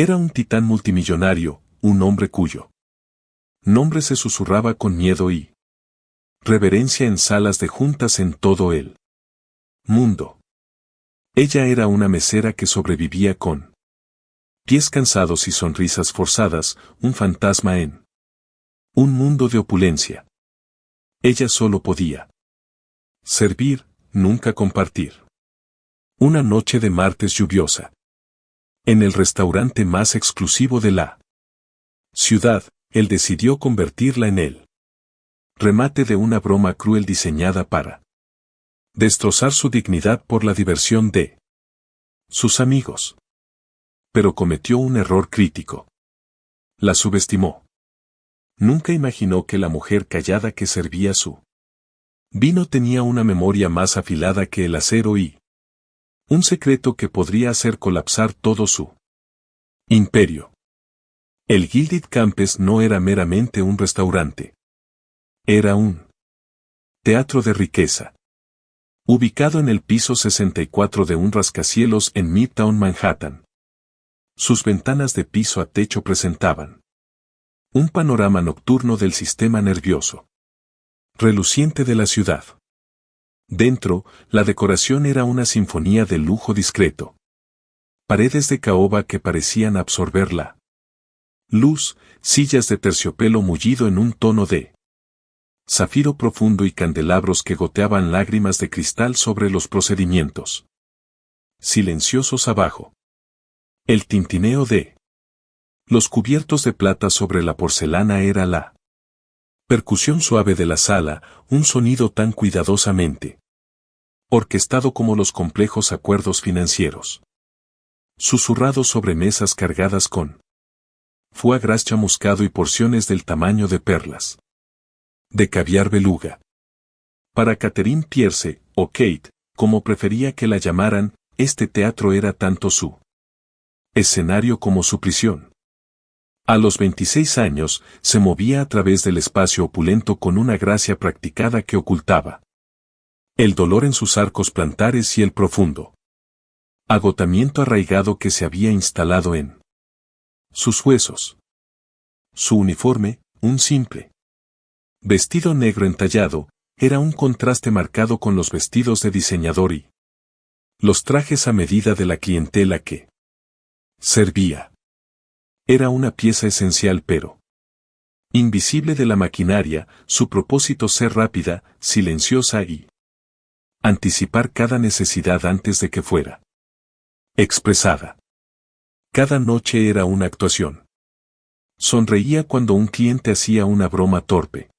Era un titán multimillonario, un hombre cuyo nombre se susurraba con miedo y reverencia en salas de juntas en todo el mundo. Ella era una mesera que sobrevivía con pies cansados y sonrisas forzadas, un fantasma en un mundo de opulencia. Ella solo podía servir, nunca compartir. Una noche de martes lluviosa. En el restaurante más exclusivo de la ciudad, él decidió convertirla en el remate de una broma cruel diseñada para destrozar su dignidad por la diversión de sus amigos. Pero cometió un error crítico. La subestimó. Nunca imaginó que la mujer callada que servía su vino tenía una memoria más afilada que el acero y un secreto que podría hacer colapsar todo su imperio. El Gilded Campes no era meramente un restaurante. Era un teatro de riqueza. Ubicado en el piso 64 de un rascacielos en Midtown Manhattan. Sus ventanas de piso a techo presentaban un panorama nocturno del sistema nervioso reluciente de la ciudad. Dentro, la decoración era una sinfonía de lujo discreto. Paredes de caoba que parecían absorber la luz, sillas de terciopelo mullido en un tono de zafiro profundo y candelabros que goteaban lágrimas de cristal sobre los procedimientos silenciosos abajo. El tintineo de los cubiertos de plata sobre la porcelana era la percusión suave de la sala, un sonido tan cuidadosamente orquestado como los complejos acuerdos financieros. Susurrado sobre mesas cargadas con foie gras chamuscado y porciones del tamaño de perlas de caviar beluga. Para Catherine Pierce, o Kate, como prefería que la llamaran, este teatro era tanto su escenario como su prisión. A los 26 años, se movía a través del espacio opulento con una gracia practicada que ocultaba el dolor en sus arcos plantares y el profundo agotamiento arraigado que se había instalado en sus huesos. Su uniforme, un simple vestido negro entallado, era un contraste marcado con los vestidos de diseñador y los trajes a medida de la clientela que servía. Era una pieza esencial pero invisible de la maquinaria, su propósito ser rápida, silenciosa y anticipar cada necesidad antes de que fuera expresada. Cada noche era una actuación. Sonreía cuando un cliente hacía una broma torpe.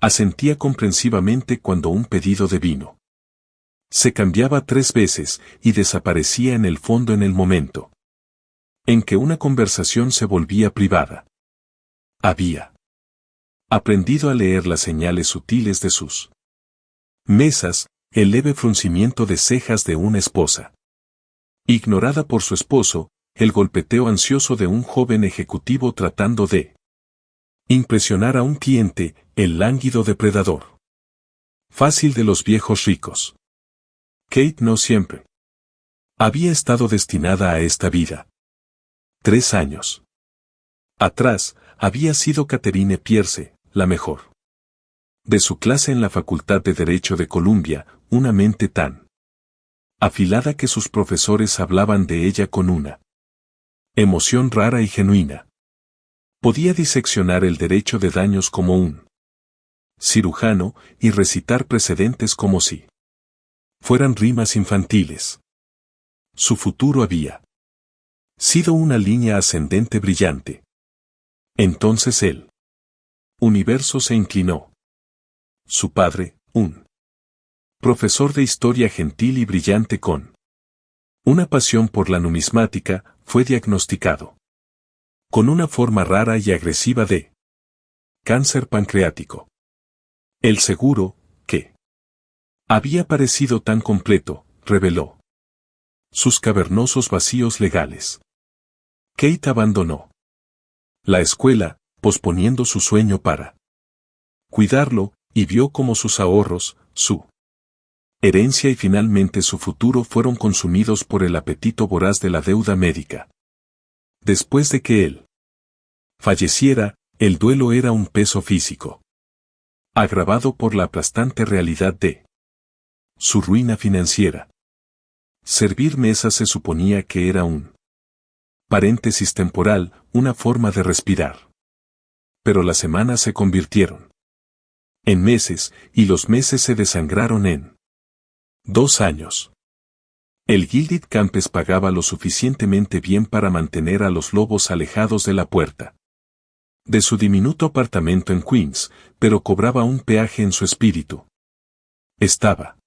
Asentía comprensivamente cuando un pedido de vino se cambiaba 3 veces y desaparecía en el fondo en el momento en que una conversación se volvía privada. Había aprendido a leer las señales sutiles de sus mesas, el leve fruncimiento de cejas de una esposa ignorada por su esposo, el golpeteo ansioso de un joven ejecutivo tratando de impresionar a un cliente, el lánguido depredador fácil de los viejos ricos. Kate no siempre había estado destinada a esta vida. 3 años atrás, había sido Catherine Pierce, la mejor de su clase en la Facultad de Derecho de Columbia, una mente tan afilada que sus profesores hablaban de ella con una emoción rara y genuina. Podía diseccionar el derecho de daños como un cirujano y recitar precedentes como si fueran rimas infantiles. Su futuro había sido una línea ascendente brillante. Entonces el universo se inclinó. Su padre, un profesor de historia gentil y brillante con una pasión por la numismática, fue diagnosticado con una forma rara y agresiva de cáncer pancreático. El seguro, que había parecido tan completo, reveló sus cavernosos vacíos legales. Kate abandonó la escuela, posponiendo su sueño para cuidarlo, y vio cómo sus ahorros, su herencia y finalmente su futuro fueron consumidos por el apetito voraz de la deuda médica. Después de que él falleciera, el duelo era un peso físico, agravado por la aplastante realidad de su ruina financiera. Servir mesas se suponía que era un paréntesis temporal, una forma de respirar. Pero las semanas se convirtieron en meses, y los meses se desangraron en 2 años. El Gilded Campes pagaba lo suficientemente bien para mantener a los lobos alejados de la puerta de su diminuto apartamento en Queens, pero cobraba un peaje en su espíritu. Estaba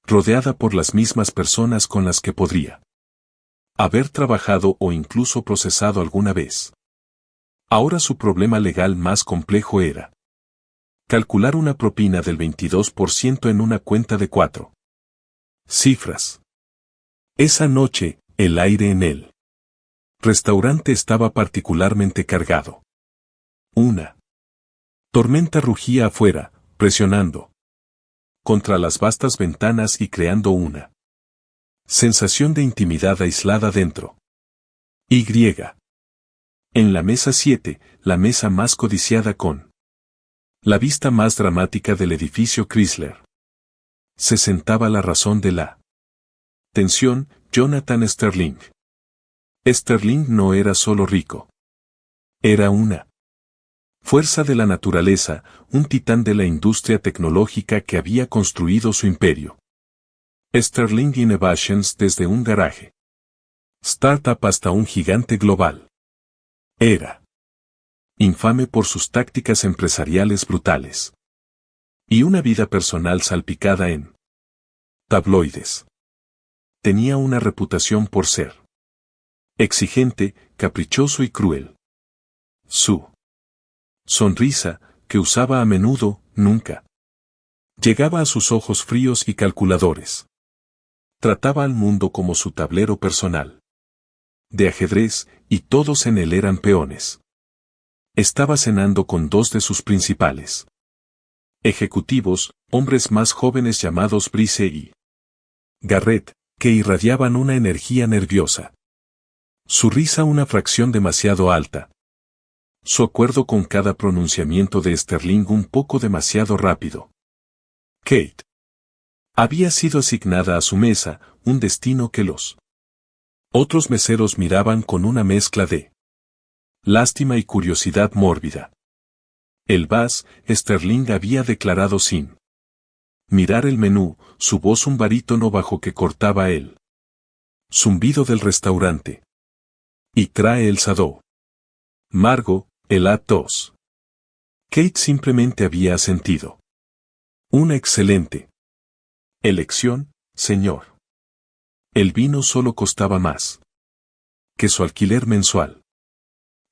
rodeada por las mismas personas con las que podría haber trabajado o incluso procesado alguna vez. Ahora su problema legal más complejo era calcular una propina del 22% en una cuenta de 4 cifras. Esa noche, el aire en el restaurante estaba particularmente cargado. Una tormenta rugía afuera, presionando contra las vastas ventanas y creando una sensación de intimidad aislada dentro. Y. En la mesa 7, la mesa más codiciada con la vista más dramática del edificio Chrysler, se sentaba la razón de la tensión, Jonathan Sterling. Sterling no era solo rico. Era una fuerza de la naturaleza, un titán de la industria tecnológica que había construido su imperio. Sterling Innovations desde un garaje startup hasta un gigante global. Era infame por sus tácticas empresariales brutales y una vida personal salpicada en tabloides. Tenía una reputación por ser exigente, caprichoso y cruel. Su sonrisa, que usaba a menudo, nunca llegaba a sus ojos fríos y calculadores. Trataba al mundo como su tablero personal de ajedrez, y todos en él eran peones. Estaba cenando con 2 de sus principales ejecutivos, hombres más jóvenes llamados Brice y Garrett, que irradiaban una energía nerviosa. Su risa una fracción demasiado alta. Su acuerdo con cada pronunciamiento de Sterling un poco demasiado rápido. Kate había sido asignada a su mesa, un destino que los otros meseros miraban con una mezcla de lástima y curiosidad mórbida. El Bass, Sterling había declarado sin mirar el menú, su voz un barítono bajo que cortaba el zumbido del restaurante. Y trae el sado. Margo, el A2. Kate simplemente había asentido. Una excelente elección, señor. El vino solo costaba más que su alquiler mensual.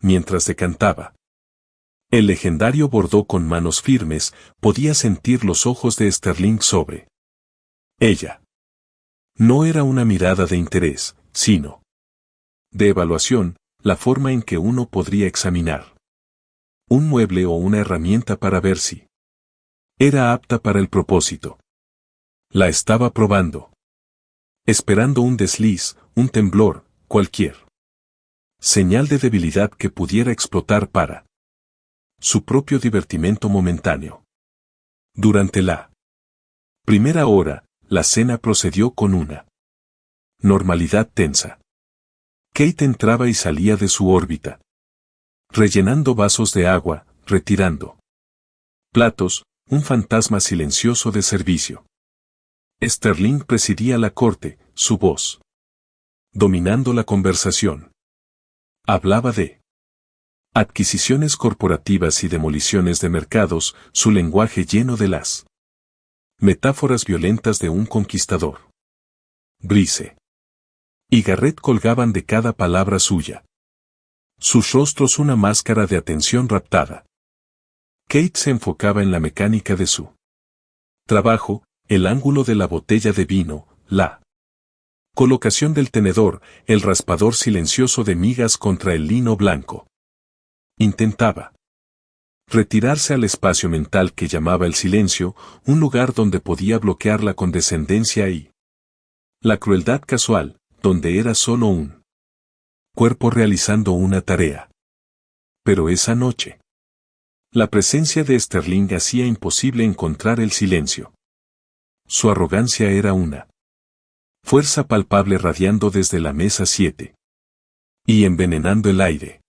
Mientras decantaba el legendario Bordeaux con manos firmes, podía sentir los ojos de Sterling sobre ella. No era una mirada de interés, sino de evaluación, la forma en que uno podría examinar un mueble o una herramienta para ver si era apta para el propósito. La estaba probando. Esperando un desliz, un temblor, cualquier señal de debilidad que pudiera explotar para su propio divertimento momentáneo. Durante la primera hora, la cena procedió con una normalidad tensa. Kate entraba y salía de su órbita, rellenando vasos de agua, retirando platos, un fantasma silencioso de servicio. Sterling presidía la corte, su voz dominando la conversación. Hablaba de adquisiciones corporativas y demoliciones de mercados, su lenguaje lleno de las metáforas violentas de un conquistador. Brice y Garrett colgaban de cada palabra suya. Sus rostros una máscara de atención raptada. Kate se enfocaba en la mecánica de su trabajo, el ángulo de la botella de vino, la colocación del tenedor, el raspador silencioso de migas contra el lino blanco. Intentaba retirarse al espacio mental que llamaba el silencio, un lugar donde podía bloquear la condescendencia y la crueldad casual, donde era solo un cuerpo realizando una tarea. Pero esa noche, la presencia de Sterling hacía imposible encontrar el silencio. Su arrogancia era una fuerza palpable radiando desde la mesa 7 y envenenando el aire.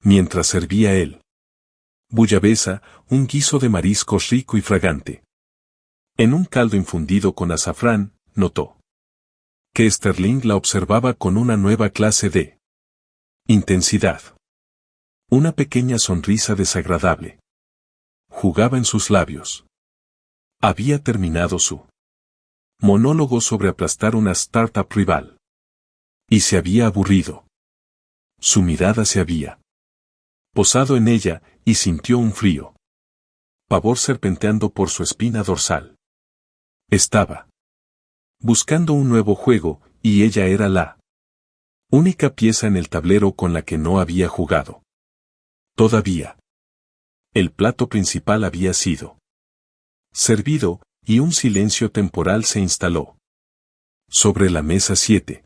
Mientras servía él bullabesa, un guiso de mariscos rico y fragante. En un caldo infundido con azafrán, notó que Sterling la observaba con una nueva clase de intensidad. Una pequeña sonrisa desagradable jugaba en sus labios. Había terminado su monólogo sobre aplastar una startup rival. Y se había aburrido. Su mirada se había posado en ella y sintió un frío pavor serpenteando por su espina dorsal. Estaba buscando un nuevo juego, y ella era la única pieza en el tablero con la que no había jugado. Todavía. El plato principal había sido servido, y un silencio temporal se instaló. Sobre la mesa 7.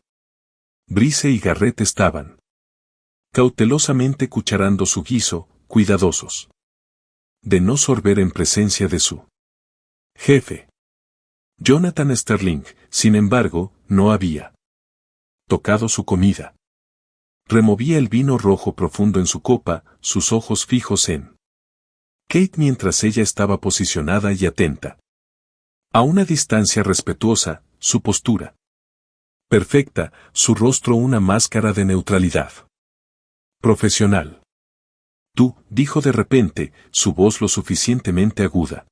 Brice y Garrett estaban cautelosamente cucharando su guiso, cuidadosos de no sorber en presencia de su jefe. Jonathan Sterling, sin embargo, no había tocado su comida. Removía el vino rojo profundo en su copa, sus ojos fijos en Kate mientras ella estaba posicionada y atenta. A una distancia respetuosa, su postura perfecta, su rostro una máscara de neutralidad profesional. Tú, dijo de repente, su voz lo suficientemente aguda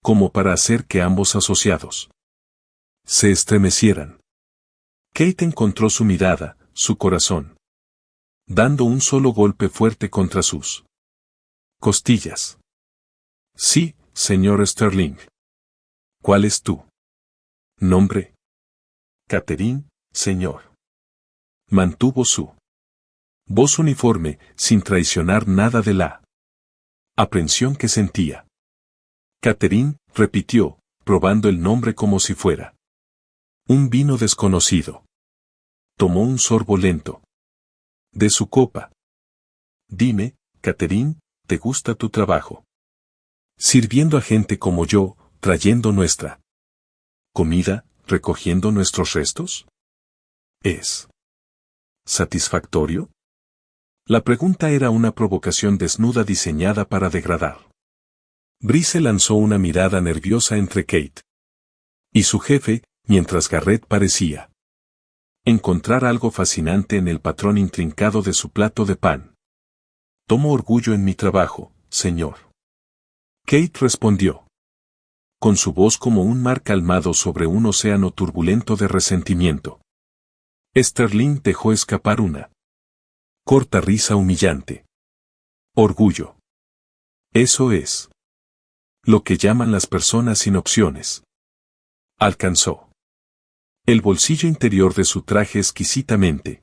como para hacer que ambos asociados se estremecieran. Kate encontró su mirada, su corazón, dando un solo golpe fuerte contra sus costillas. Sí, señor Sterling. ¿Cuál es tu nombre? Catherine, señor. Mantuvo su voz uniforme, sin traicionar nada de la aprensión que sentía. Catherine, repitió, probando el nombre como si fuera un vino desconocido. Tomó un sorbo lento de su copa. Dime, Catherine, ¿te gusta tu trabajo? Sirviendo a gente como yo, trayendo nuestra comida, recogiendo nuestros restos. ¿Es satisfactorio? La pregunta era una provocación desnuda diseñada para degradar. Brice lanzó una mirada nerviosa entre Kate y su jefe, mientras Garrett parecía encontrar algo fascinante en el patrón intrincado de su plato de pan. Tomo orgullo en mi trabajo, señor. Kate respondió, con su voz como un mar calmado sobre un océano turbulento de resentimiento. Sterling dejó escapar una corta risa humillante. Orgullo. Eso es lo que llaman las personas sin opciones. Alcanzó el bolsillo interior de su traje exquisitamente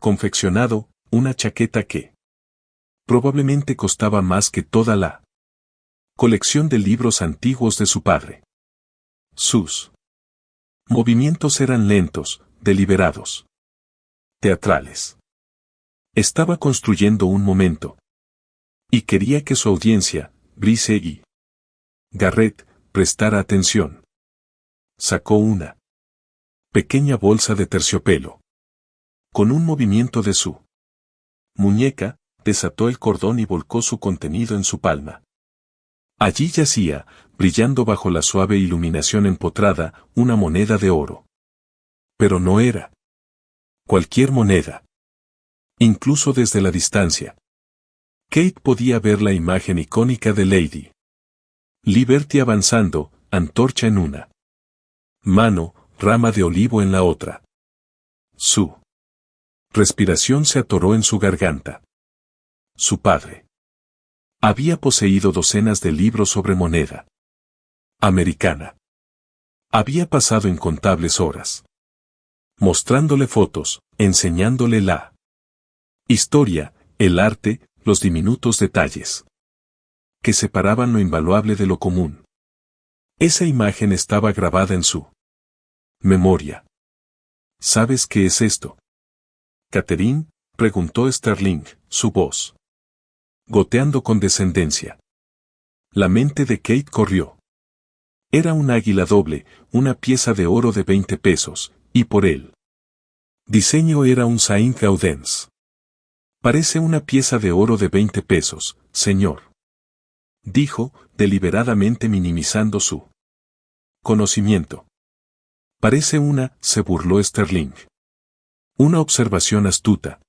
confeccionado, una chaqueta que probablemente costaba más que toda la colección de libros antiguos de su padre. Sus movimientos eran lentos, deliberados, teatrales. Estaba construyendo un momento. Y quería que su audiencia, Brice y Garrett, prestara atención. Sacó una pequeña bolsa de terciopelo. Con un movimiento de su muñeca, desató el cordón y volcó su contenido en su palma. Allí yacía, brillando bajo la suave iluminación empotrada, una moneda de oro. Pero no era cualquier moneda. Incluso desde la distancia, Kate podía ver la imagen icónica de Lady Liberty avanzando, antorcha en una mano, rama de olivo en la otra. Su respiración se atoró en su garganta. Su padre había poseído docenas de libros sobre moneda americana. Había pasado incontables horas mostrándole fotos, enseñándole la historia, el arte, los diminutos detalles que separaban lo invaluable de lo común. Esa imagen estaba grabada en su memoria. ¿Sabes qué es esto? Catherine, preguntó Sterling, su voz goteando con descendencia. La mente de Kate corrió. Era un águila doble, una pieza de oro de 20 pesos, y por él. Diseño era un Saint Gaudens. Parece una pieza de oro de 20 pesos, señor. Dijo, deliberadamente minimizando su conocimiento. Parece se burló Sterling. Una observación astuta.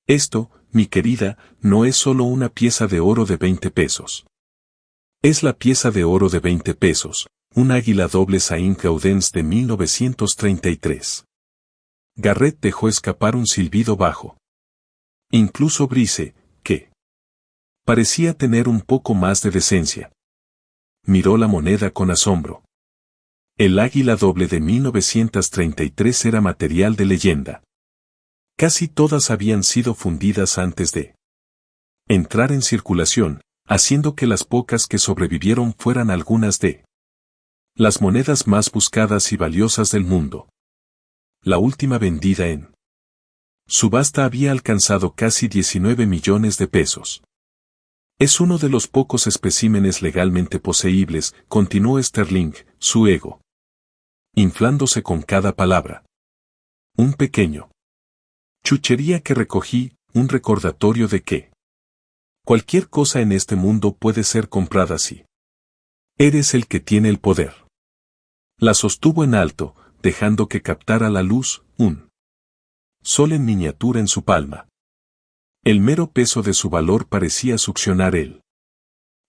Esto, mi querida, no es solo una pieza de oro de 20 pesos. Es la pieza de oro de 20 pesos, un águila doble Saint Gaudens de 1933. Garrett dejó escapar un silbido bajo. Incluso Brice, que parecía tener un poco más de decencia, miró la moneda con asombro. El águila doble de 1933 era material de leyenda. Casi todas habían sido fundidas antes de entrar en circulación, haciendo que las pocas que sobrevivieron fueran algunas de las monedas más buscadas y valiosas del mundo. La última vendida en subasta había alcanzado casi 19 millones de pesos. Es uno de los pocos especímenes legalmente poseíbles, continuó Sterling, su ego inflándose con cada palabra. Un pequeño chuchería que recogí, un recordatorio de que cualquier cosa en este mundo puede ser comprada si eres el que tiene el poder. La sostuvo en alto, dejando que captara la luz, un sol en miniatura en su palma. El mero peso de su valor parecía succionar el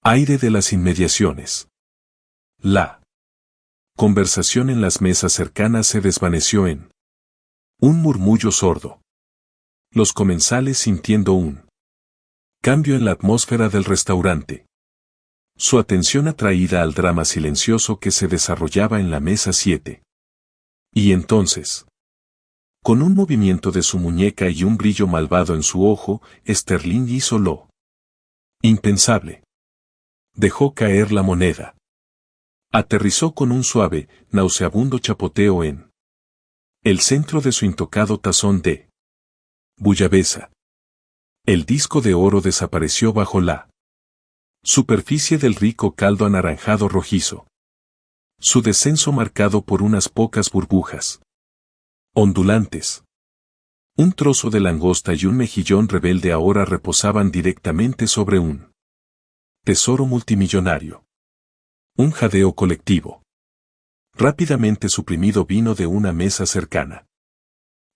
aire de las inmediaciones. La conversación en las mesas cercanas se desvaneció en un murmullo sordo. Los comensales sintiendo un cambio en la atmósfera del restaurante. Su atención atraída al drama silencioso que se desarrollaba en la mesa 7. Y entonces, con un movimiento de su muñeca y un brillo malvado en su ojo, Sterling hizo lo impensable. Dejó caer la moneda. Aterrizó con un suave, nauseabundo chapoteo en el centro de su intocado tazón de bullabesa. El disco de oro desapareció bajo la superficie del rico caldo anaranjado rojizo. Su descenso marcado por unas pocas burbujas ondulantes. Un trozo de langosta y un mejillón rebelde ahora reposaban directamente sobre un tesoro multimillonario. Un jadeo colectivo. Rápidamente suprimido vino de una mesa cercana.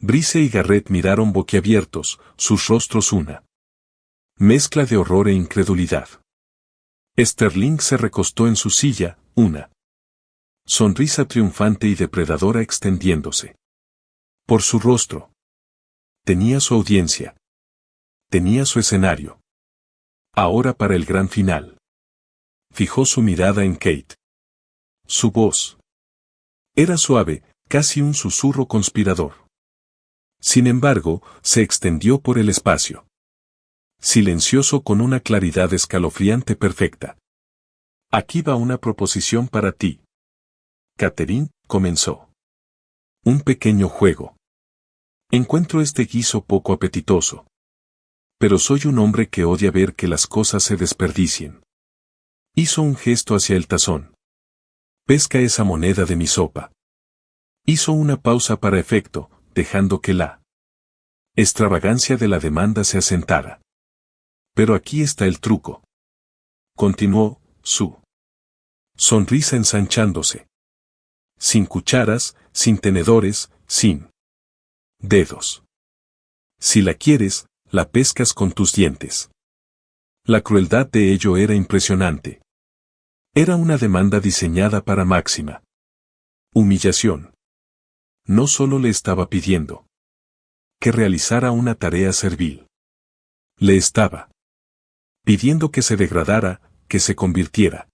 Brice y Garrett miraron boquiabiertos, sus rostros una mezcla de horror e incredulidad. Sterling se recostó en su silla, una sonrisa triunfante y depredadora extendiéndose por su rostro. Tenía su audiencia. Tenía su escenario. Ahora para el gran final. Fijó su mirada en Kate. Su voz era suave, casi un susurro conspirador. Sin embargo, se extendió por el espacio. Silencioso con una claridad escalofriante perfecta. Aquí va una proposición para ti. Catherine, comenzó. Un pequeño juego. Encuentro este guiso poco apetitoso. Pero soy un hombre que odia ver que las cosas se desperdicien. Hizo un gesto hacia el tazón. Pesca esa moneda de mi sopa. Hizo una pausa para efecto, dejando que la extravagancia de la demanda se asentara. Pero aquí está el truco. Continuó, su sonrisa ensanchándose. Sin cucharas, sin tenedores, sin dedos. Si la quieres, la pescas con tus dientes. La crueldad de ello era impresionante. Era una demanda diseñada para máxima humillación. No solo le estaba pidiendo que realizara una tarea servil. Le estaba pidiendo que se degradara, que se convirtiera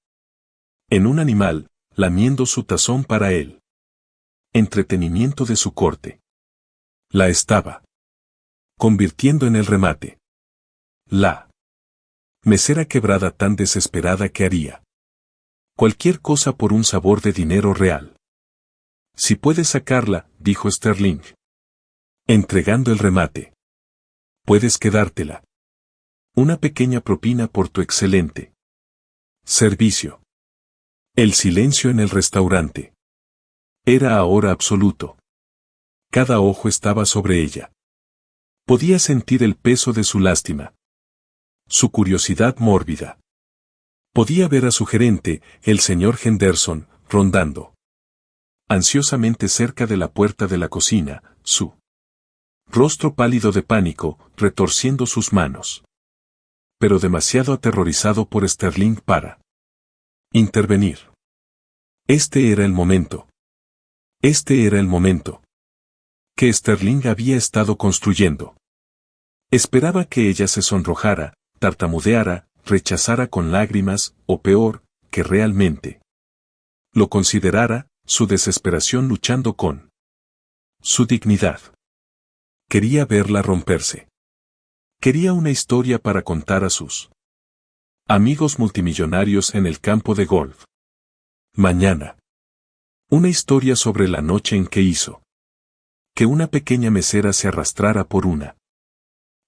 en un animal, lamiendo su tazón para él. Entretenimiento de su corte. La estaba convirtiendo en el remate. La mesera quebrada tan desesperada que haría cualquier cosa por un sabor de dinero real. Si puedes sacarla, dijo Sterling. Entregando el remate. Puedes quedártela. Una pequeña propina por tu excelente servicio. El silencio en el restaurante. Era ahora absoluto. Cada ojo estaba sobre ella. Podía sentir el peso de su lástima. Su curiosidad mórbida. Podía ver a su gerente, el señor Henderson, rondando ansiosamente cerca de la puerta de la cocina, su rostro pálido de pánico, retorciendo sus manos. Pero demasiado aterrorizado por Sterling para intervenir. Este era el momento. Este era el momento que Sterling había estado construyendo. Esperaba que ella se sonrojara, tartamudeara, rechazara con lágrimas, o peor, que realmente lo considerara, su desesperación luchando con su dignidad. Quería verla romperse. Quería una historia para contar a sus amigos multimillonarios en el campo de golf. Mañana. Una historia sobre la noche en que hizo que una pequeña mesera se arrastrara por una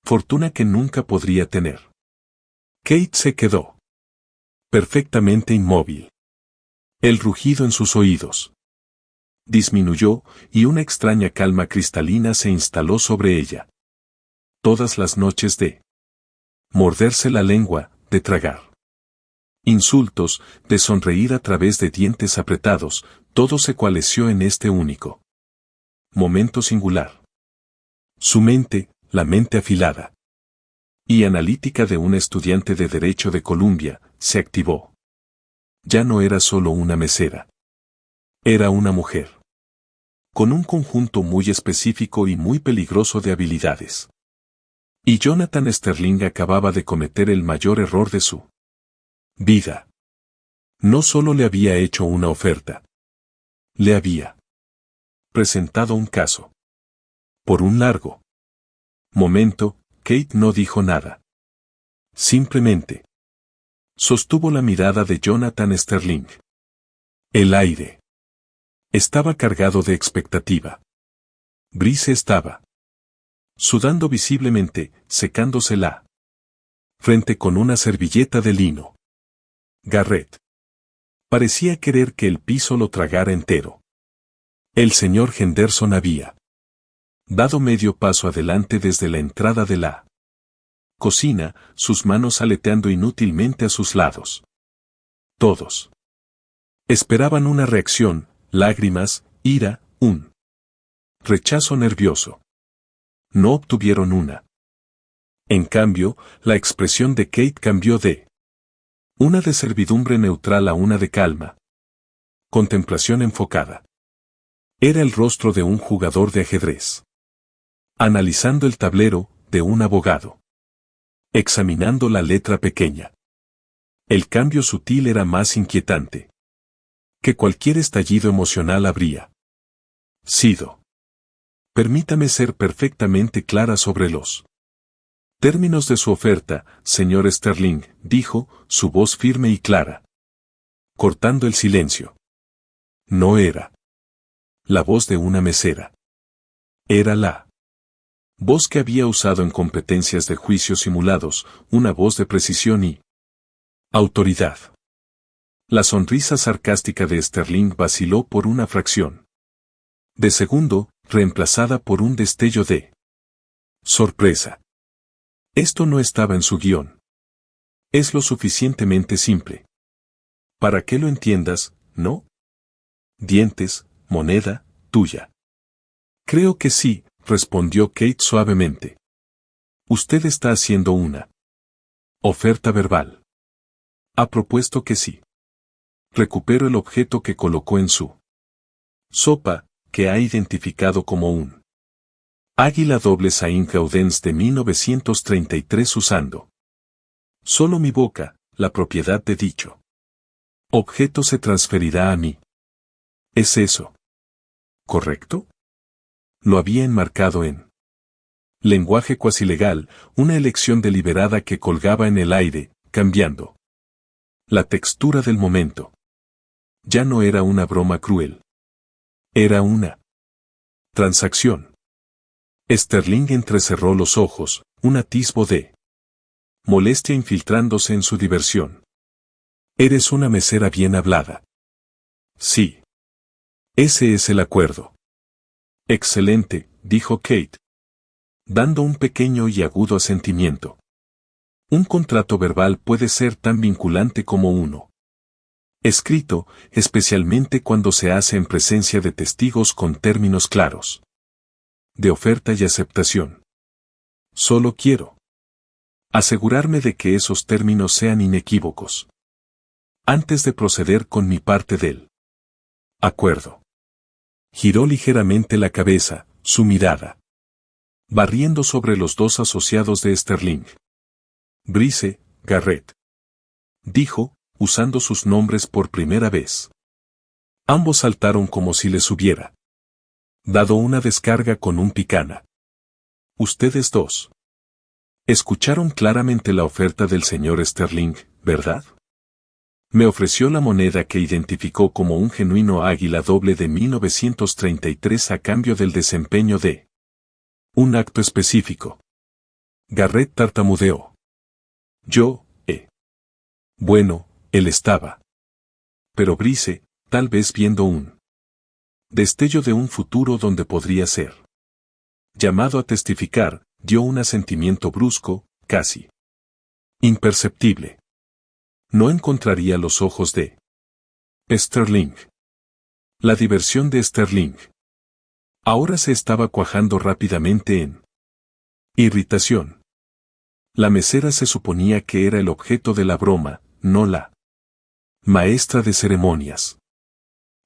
fortuna que nunca podría tener. Kate se quedó perfectamente inmóvil. El rugido en sus oídos disminuyó y una extraña calma cristalina se instaló sobre ella. Todas las noches de morderse la lengua, de tragar insultos, de sonreír a través de dientes apretados, todo se coalesció en este único momento singular. Su mente, la mente afilada y analítica de un estudiante de Derecho de Columbia, se activó. Ya no era solo una mesera. Era una mujer. Con un conjunto muy específico y muy peligroso de habilidades. Y Jonathan Sterling acababa de cometer el mayor error de su vida. No solo le había hecho una oferta. Le había presentado un caso. Por un largo momento, Kate no dijo nada. Simplemente sostuvo la mirada de Jonathan Sterling. El aire estaba cargado de expectativa. Brice estaba sudando visiblemente, secándose la frente con una servilleta de lino. Garrett parecía querer que el piso lo tragara entero. El señor Henderson había dado medio paso adelante desde la entrada de la cocina, sus manos aleteando inútilmente a sus lados. Todos esperaban una reacción, lágrimas, ira, un rechazo nervioso. No obtuvieron una. En cambio, la expresión de Kate cambió de una de servidumbre neutral a una de calma. Contemplación enfocada. Era el rostro de un jugador de ajedrez. Analizando el tablero, de un abogado. Examinando la letra pequeña. El cambio sutil era más inquietante que cualquier estallido emocional habría sido. Permítame ser perfectamente clara sobre los términos de su oferta, señor Sterling, dijo, su voz firme y clara. Cortando el silencio. No era la voz de una mesera. Era la voz que había usado en competencias de juicios simulados, una voz de precisión y autoridad. La sonrisa sarcástica de Sterling vaciló por una fracción de segundo, reemplazada por un destello de sorpresa. Esto no estaba en su guión. Es lo suficientemente simple para que lo entiendas, ¿no? Dientes, moneda, tuya. Creo que sí, respondió Kate suavemente. Usted está haciendo una oferta verbal. Ha propuesto que sí. Recupero el objeto que colocó en su sopa, que ha identificado como un águila doble Saint Gaudens de 1933 usando solo mi boca, la propiedad de dicho objeto se transferirá a mí. ¿Es eso correcto? Lo había enmarcado en lenguaje cuasi legal, una elección deliberada que colgaba en el aire, cambiando la textura del momento. Ya no era una broma cruel. Era una transacción. Sterling entrecerró los ojos, un atisbo de molestia infiltrándose en su diversión. Eres una mesera bien hablada. Sí. Ese es el acuerdo. Excelente, dijo Kate, dando un pequeño y agudo asentimiento. Un contrato verbal puede ser tan vinculante como uno escrito, especialmente cuando se hace en presencia de testigos con términos claros de oferta y aceptación. Solo quiero asegurarme de que esos términos sean inequívocos antes de proceder con mi parte del acuerdo. Giró ligeramente la cabeza, su mirada barriendo sobre los dos asociados de Sterling. Brice, Garrett. Dijo, usando sus nombres por primera vez. Ambos saltaron como si les hubiera dado una descarga con un picana. Ustedes dos escucharon claramente la oferta del señor Sterling, ¿verdad? Me ofreció la moneda que identificó como un genuino águila doble de 1933 a cambio del desempeño de un acto específico. Garrett tartamudeó. Bueno, él estaba. Pero Brice, tal vez viendo un destello de un futuro donde podría ser llamado a testificar, dio un asentimiento brusco, casi imperceptible. No encontraría los ojos de Sterling. La diversión de Sterling ahora se estaba cuajando rápidamente en irritación. La mesera se suponía que era el objeto de la broma, no la maestra de ceremonias.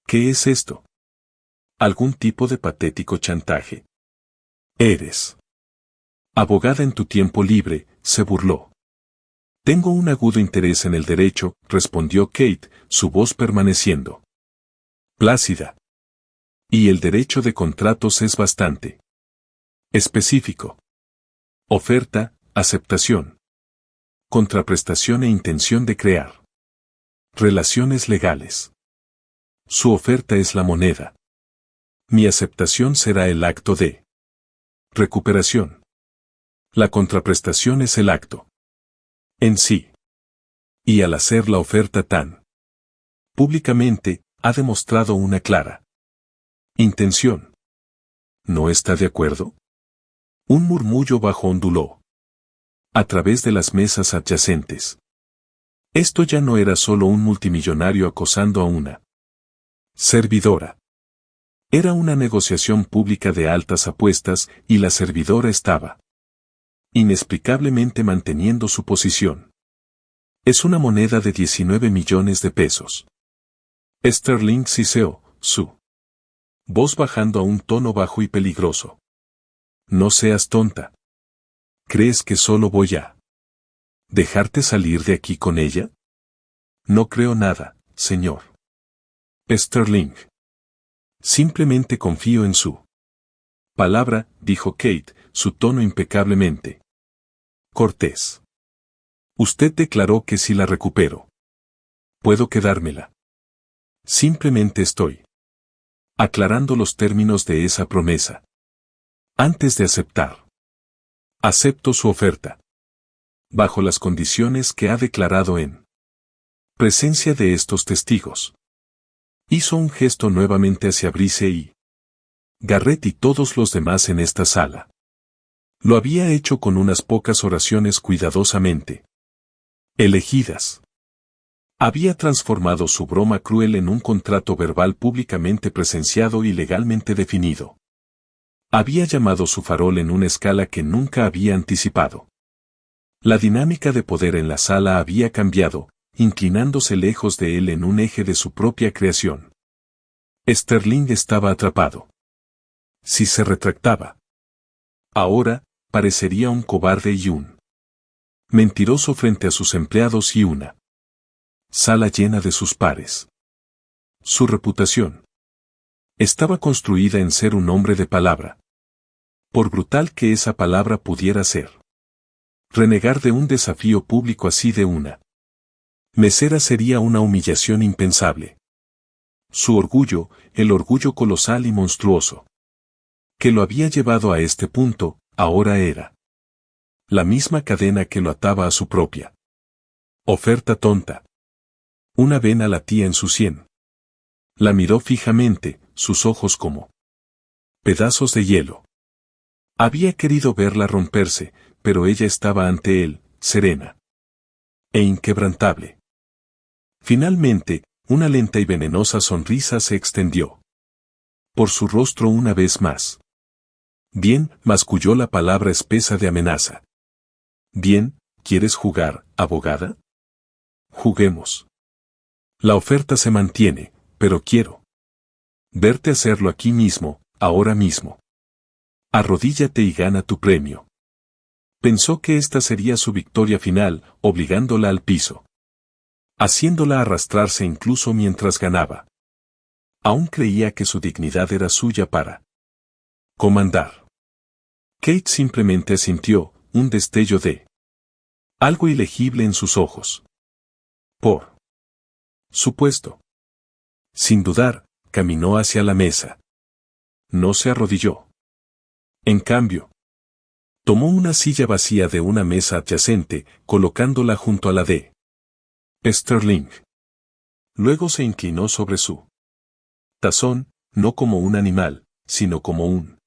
¿Qué es esto? ¿Algún tipo de patético chantaje? Eres abogada en tu tiempo libre, se burló. Tengo un agudo interés en el derecho, respondió Kate, su voz permaneciendo plácida. Y el derecho de contratos es bastante específico. Oferta, aceptación, contraprestación e intención de crear relaciones legales. Su oferta es la moneda. Mi aceptación será el acto de recuperación. La contraprestación es el acto en sí. Y al hacer la oferta tan públicamente, ha demostrado una clara intención. ¿No está de acuerdo? Un murmullo bajo onduló a través de las mesas adyacentes. Esto ya no era solo un multimillonario acosando a una servidora. Era una negociación pública de altas apuestas y la servidora estaba inexplicablemente manteniendo su posición. Es una moneda de 19 millones de pesos. Sterling siseó, su voz bajando a un tono bajo y peligroso. No seas tonta. ¿Crees que solo voy a dejarte salir de aquí con ella? No creo nada, señor Sterling. Simplemente confío en su palabra, dijo Kate, su tono impecablemente cortés. Usted declaró que si la recupero, puedo quedármela. Simplemente estoy aclarando los términos de esa promesa. Antes de aceptar. Acepto su oferta. Bajo las condiciones que ha declarado en presencia de estos testigos. Hizo un gesto nuevamente hacia Brice y Garrett y todos los demás en esta sala. Lo había hecho con unas pocas oraciones cuidadosamente elegidas. Había transformado su broma cruel en un contrato verbal públicamente presenciado y legalmente definido. Había llamado su farol en una escala que nunca había anticipado. La dinámica de poder en la sala había cambiado, inclinándose lejos de él en un eje de su propia creación. Sterling estaba atrapado. Si se retractaba, ahora, parecería un cobarde y un mentiroso frente a sus empleados y una sala llena de sus pares. Su reputación estaba construida en ser un hombre de palabra. Por brutal que esa palabra pudiera ser. Renegar de un desafío público así de una mesera sería una humillación impensable. Su orgullo, el orgullo colosal y monstruoso que lo había llevado a este punto, ahora era la misma cadena que lo ataba a su propia oferta tonta. Una vena latía en su sien. La miró fijamente, sus ojos como pedazos de hielo. Había querido verla romperse, pero ella estaba ante él, serena e inquebrantable. Finalmente, una lenta y venenosa sonrisa se extendió por su rostro una vez más. Bien, masculló la palabra espesa de amenaza. Bien, ¿quieres jugar, abogada? Juguemos. La oferta se mantiene, pero quiero verte hacerlo aquí mismo, ahora mismo. Arrodíllate y gana tu premio. Pensó que esta sería su victoria final, obligándola al piso, haciéndola arrastrarse incluso mientras ganaba. Aún creía que su dignidad era suya para comandar. Kate simplemente asintió, un destello de algo ilegible en sus ojos. Por supuesto. Sin dudar, caminó hacia la mesa. No se arrodilló. En cambio, tomó una silla vacía de una mesa adyacente, colocándola junto a la de Sterling. Luego se inclinó sobre su tazón, no como un animal, sino como un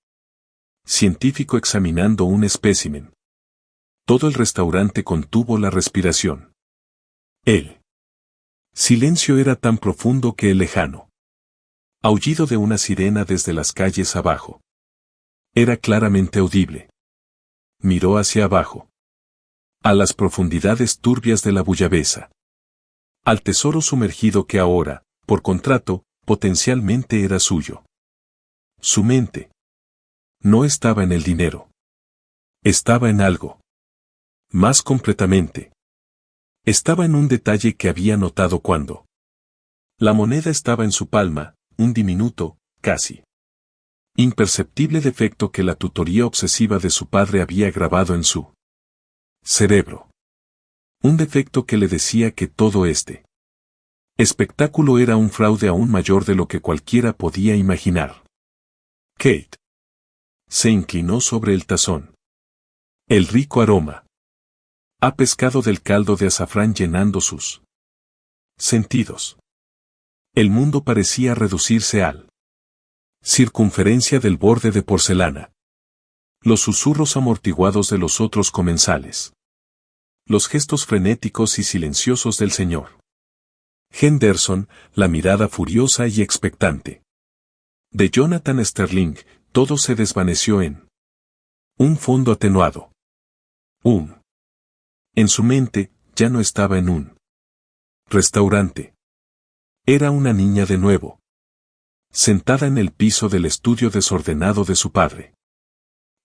científico examinando un espécimen. Todo el restaurante contuvo la respiración. El silencio era tan profundo que el lejano aullido de una sirena desde las calles abajo era claramente audible. Miró hacia abajo, a las profundidades turbias de la Bullabesa, al tesoro sumergido que ahora, por contrato, potencialmente era suyo. Su mente no estaba en el dinero. Estaba en algo más completamente. Estaba en un detalle que había notado cuando la moneda estaba en su palma, un diminuto, casi imperceptible defecto que la tutoría obsesiva de su padre había grabado en su cerebro. Un defecto que le decía que todo este espectáculo era un fraude aún mayor de lo que cualquiera podía imaginar. Kate se inclinó sobre el tazón. El rico aroma ha pescado del caldo de azafrán llenando sus sentidos. El mundo parecía reducirse al circunferencia del borde de porcelana. Los susurros amortiguados de los otros comensales. Los gestos frenéticos y silenciosos del señor Henderson, la mirada furiosa y expectante de Jonathan Sterling, todo se desvaneció en un fondo atenuado. En su mente, ya no estaba en un restaurante. Era una niña de nuevo, sentada en el piso del estudio desordenado de su padre.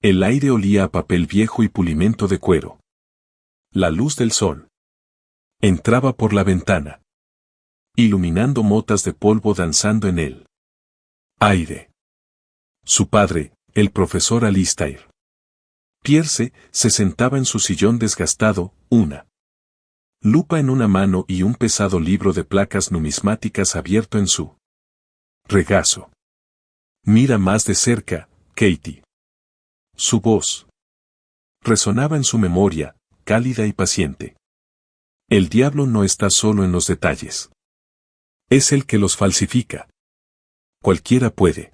El aire olía a papel viejo y pulimento de cuero. La luz del sol entraba por la ventana, iluminando motas de polvo danzando en el aire. Su padre, el profesor Alistair Pierce, se sentaba en su sillón desgastado, una lupa en una mano y un pesado libro de placas numismáticas abierto en su regazo. Mira más de cerca, Katie. Su voz resonaba en su memoria, cálida y paciente. El diablo no está solo en los detalles. Es el que los falsifica. Cualquiera puede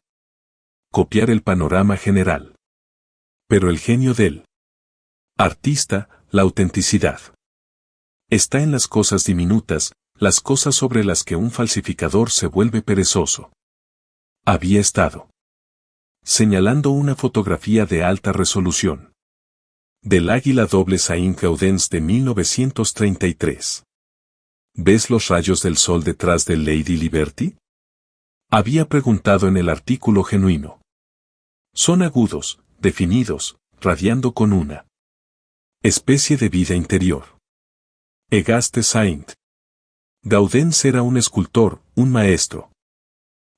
copiar el panorama general. Pero el genio del artista, la autenticidad, está en las cosas diminutas, las cosas sobre las que un falsificador se vuelve perezoso. Había estado señalando una fotografía de alta resolución del águila doble Saint-Gaudens de 1933. ¿Ves los rayos del sol detrás del Lady Liberty? Había preguntado en el artículo genuino. Son agudos, definidos, radiando con una especie de vida interior. Egaste Saint Gaudens era un escultor, un maestro.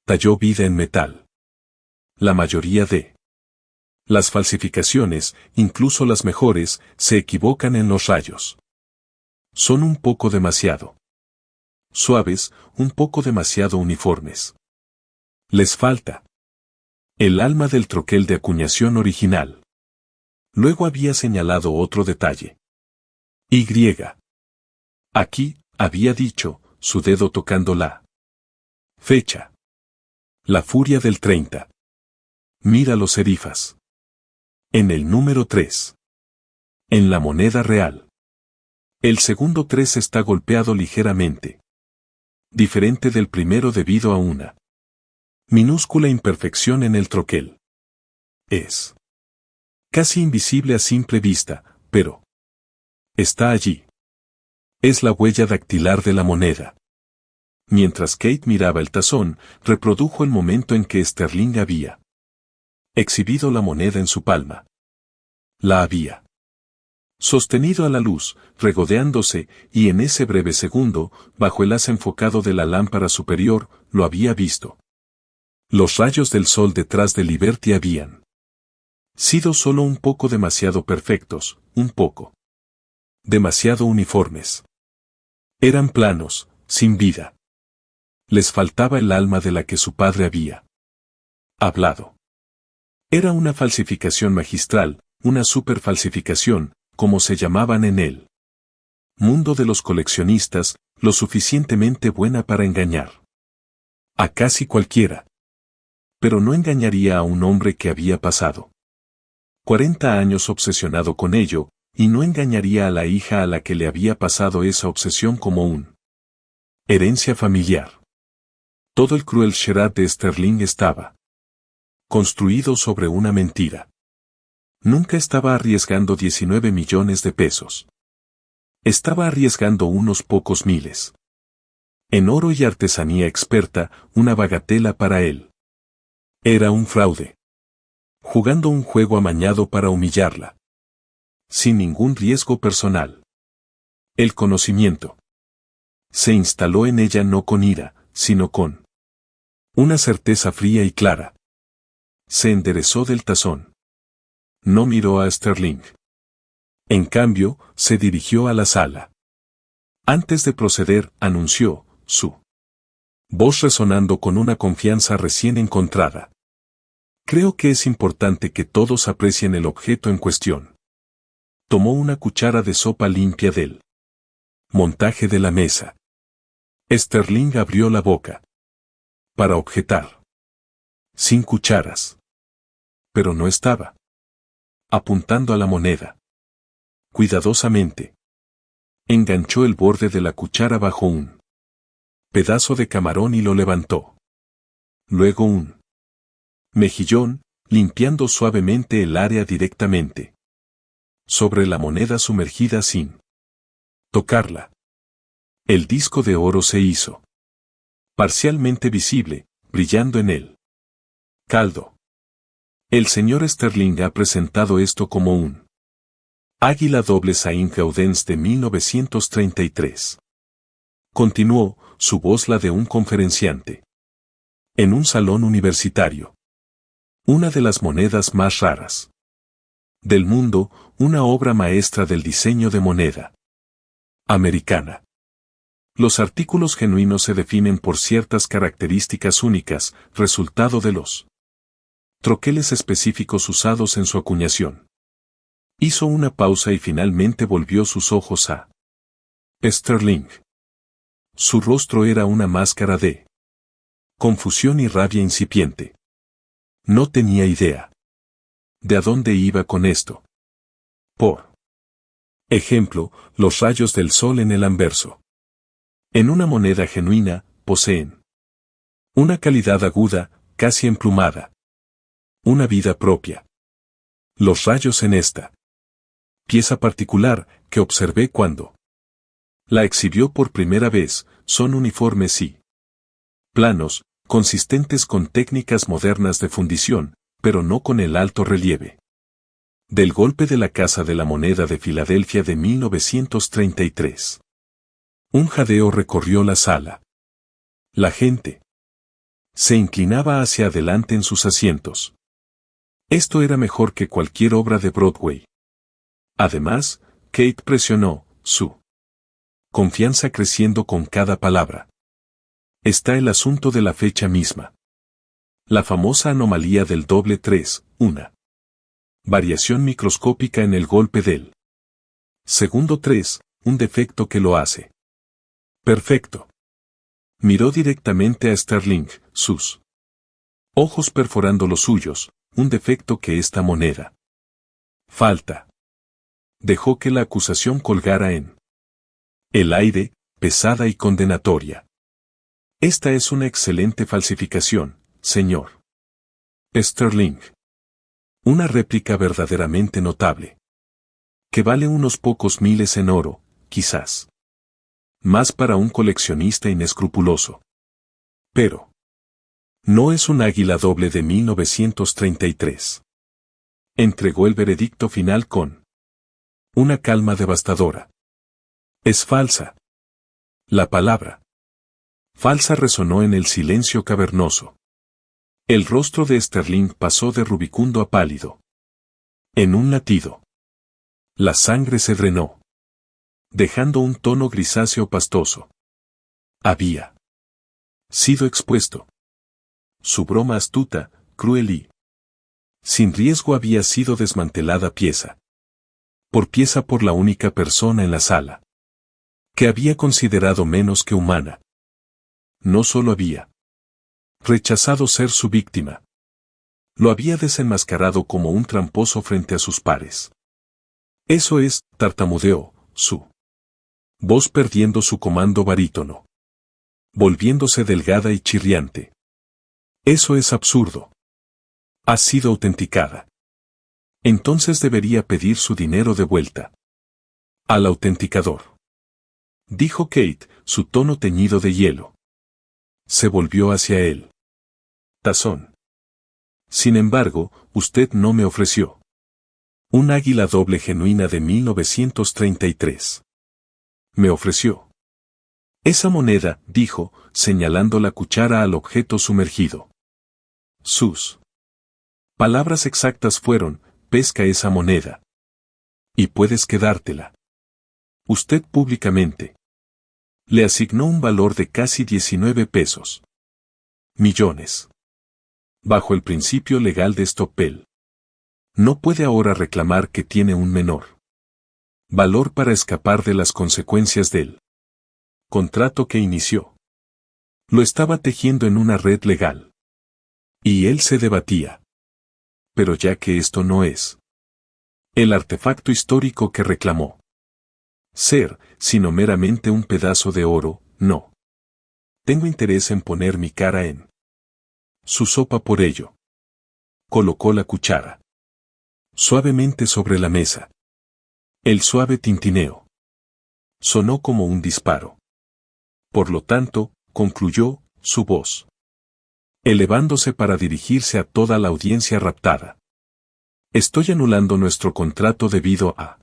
Talló vida en metal. La mayoría de las falsificaciones, incluso las mejores, se equivocan en los rayos. Son un poco demasiado suaves, un poco demasiado uniformes. Les falta El alma del troquel de acuñación original. Luego había señalado otro detalle. Y. Aquí, había dicho, su dedo tocando la fecha. La furia del 30. Mira los serifas. En el número 3. En la moneda real. El segundo 3 está golpeado ligeramente. Diferente del primero debido a una minúscula imperfección en el troquel. Es casi invisible a simple vista, pero está allí. Es la huella dactilar de la moneda. Mientras Kate miraba el tazón, reprodujo el momento en que Sterling había exhibido la moneda en su palma. La había sostenido a la luz, regodeándose, y en ese breve segundo, bajo el haz enfocado de la lámpara superior, lo había visto. Los rayos del sol detrás de Liberty habían sido solo un poco demasiado perfectos, un poco demasiado uniformes. Eran planos, sin vida. Les faltaba el alma de la que su padre había hablado. Era una falsificación magistral, una superfalsificación, como se llamaban en el mundo de los coleccionistas, lo suficientemente buena para engañar a casi cualquiera. Pero no engañaría a un hombre que había pasado 40 años obsesionado con ello, y no engañaría a la hija a la que le había pasado esa obsesión como un herencia familiar. Todo el cruel charade de Sterling estaba construido sobre una mentira. Nunca estaba arriesgando 19 millones de pesos. Estaba arriesgando unos pocos miles. En oro y artesanía experta, una bagatela para él. Era un fraude. Jugando un juego amañado para humillarla. Sin ningún riesgo personal. El conocimiento se instaló en ella no con ira, sino con una certeza fría y clara. Se enderezó del tazón. No miró a Sterling. En cambio, se dirigió a la sala. Antes de proceder, anunció, su voz resonando con una confianza recién encontrada. Creo que es importante que todos aprecien el objeto en cuestión. Tomó una cuchara de sopa limpia del montaje de la mesa. Sterling abrió la boca para objetar. Sin cucharas. Pero no estaba apuntando a la moneda. Cuidadosamente enganchó el borde de la cuchara bajo un pedazo de camarón y lo levantó. Luego un mejillón, limpiando suavemente el área directamente sobre la moneda sumergida sin tocarla. El disco de oro se hizo parcialmente visible, brillando en el caldo. El señor Sterling ha presentado esto como un águila doble Saint Gaudens de 1933. Continuó, su voz la de un conferenciante. En un salón universitario. Una de las monedas más raras del mundo, una obra maestra del diseño de moneda americana. Los artículos genuinos se definen por ciertas características únicas, resultado de los troqueles específicos usados en su acuñación. Hizo una pausa y finalmente volvió sus ojos a Sterling. Su rostro era una máscara de confusión y rabia incipiente. No tenía idea de a dónde iba con esto. Por ejemplo, los rayos del sol en el anverso. En una moneda genuina, poseen una calidad aguda, casi emplumada. Una vida propia. Los rayos en esta pieza particular, que observé cuando la exhibió por primera vez, son uniformes y planos, consistentes con técnicas modernas de fundición, pero no con el alto relieve del golpe de la Casa de la Moneda de Filadelfia de 1933. Un jadeo recorrió la sala. La gente se inclinaba hacia adelante en sus asientos. Esto era mejor que cualquier obra de Broadway. Además, Kate presionó, su confianza creciendo con cada palabra. Está el asunto de la fecha misma. La famosa anomalía del doble 3, una variación microscópica en el golpe del segundo 3, un defecto que lo hace perfecto. Miró directamente a Sterling, sus ojos perforando los suyos, un defecto que esta moneda falta. Dejó que la acusación colgara en el aire, pesada y condenatoria. Esta es una excelente falsificación, señor Sterling. Una réplica verdaderamente notable. Que vale unos pocos miles en oro, quizás. Más para un coleccionista inescrupuloso. Pero no es un águila doble de 1933. Entregó el veredicto final con una calma devastadora. Es falsa. La palabra falsa resonó en el silencio cavernoso. El rostro de Sterling pasó de rubicundo a pálido. En un latido. La sangre se drenó, dejando un tono grisáceo pastoso. Había sido expuesto. Su broma astuta, cruel y sin riesgo había sido desmantelada pieza por la única persona en la sala que había considerado menos que humana. No solo había rechazado ser su víctima, lo había desenmascarado como un tramposo frente a sus pares. Eso es, tartamudeó, su voz perdiendo su comando barítono, volviéndose delgada y chirriante. Eso es absurdo. Ha sido autenticada. Entonces debería pedir su dinero de vuelta al autenticador, dijo Kate, su tono teñido de hielo. Se volvió hacia él. Tazón. Sin embargo, usted no me ofreció un águila doble genuina de 1933. Me ofreció esa moneda, dijo, señalando la cuchara al objeto sumergido. Sus palabras exactas fueron, pesca esa moneda. Y puedes quedártela. Usted públicamente le asignó un valor de casi 19 pesos. Millones. Bajo el principio legal de Stoppel. No puede ahora reclamar que tiene un menor valor para escapar de las consecuencias del contrato que inició. Lo estaba tejiendo en una red legal. Y él se debatía. Pero ya que esto no es el artefacto histórico que reclamó ser, sino meramente un pedazo de oro, no. Tengo interés en poner mi cara en su sopa por ello. Colocó la cuchara suavemente sobre la mesa. El suave tintineo sonó como un disparo. Por lo tanto, concluyó, su voz elevándose para dirigirse a toda la audiencia raptada. Estoy anulando nuestro contrato debido a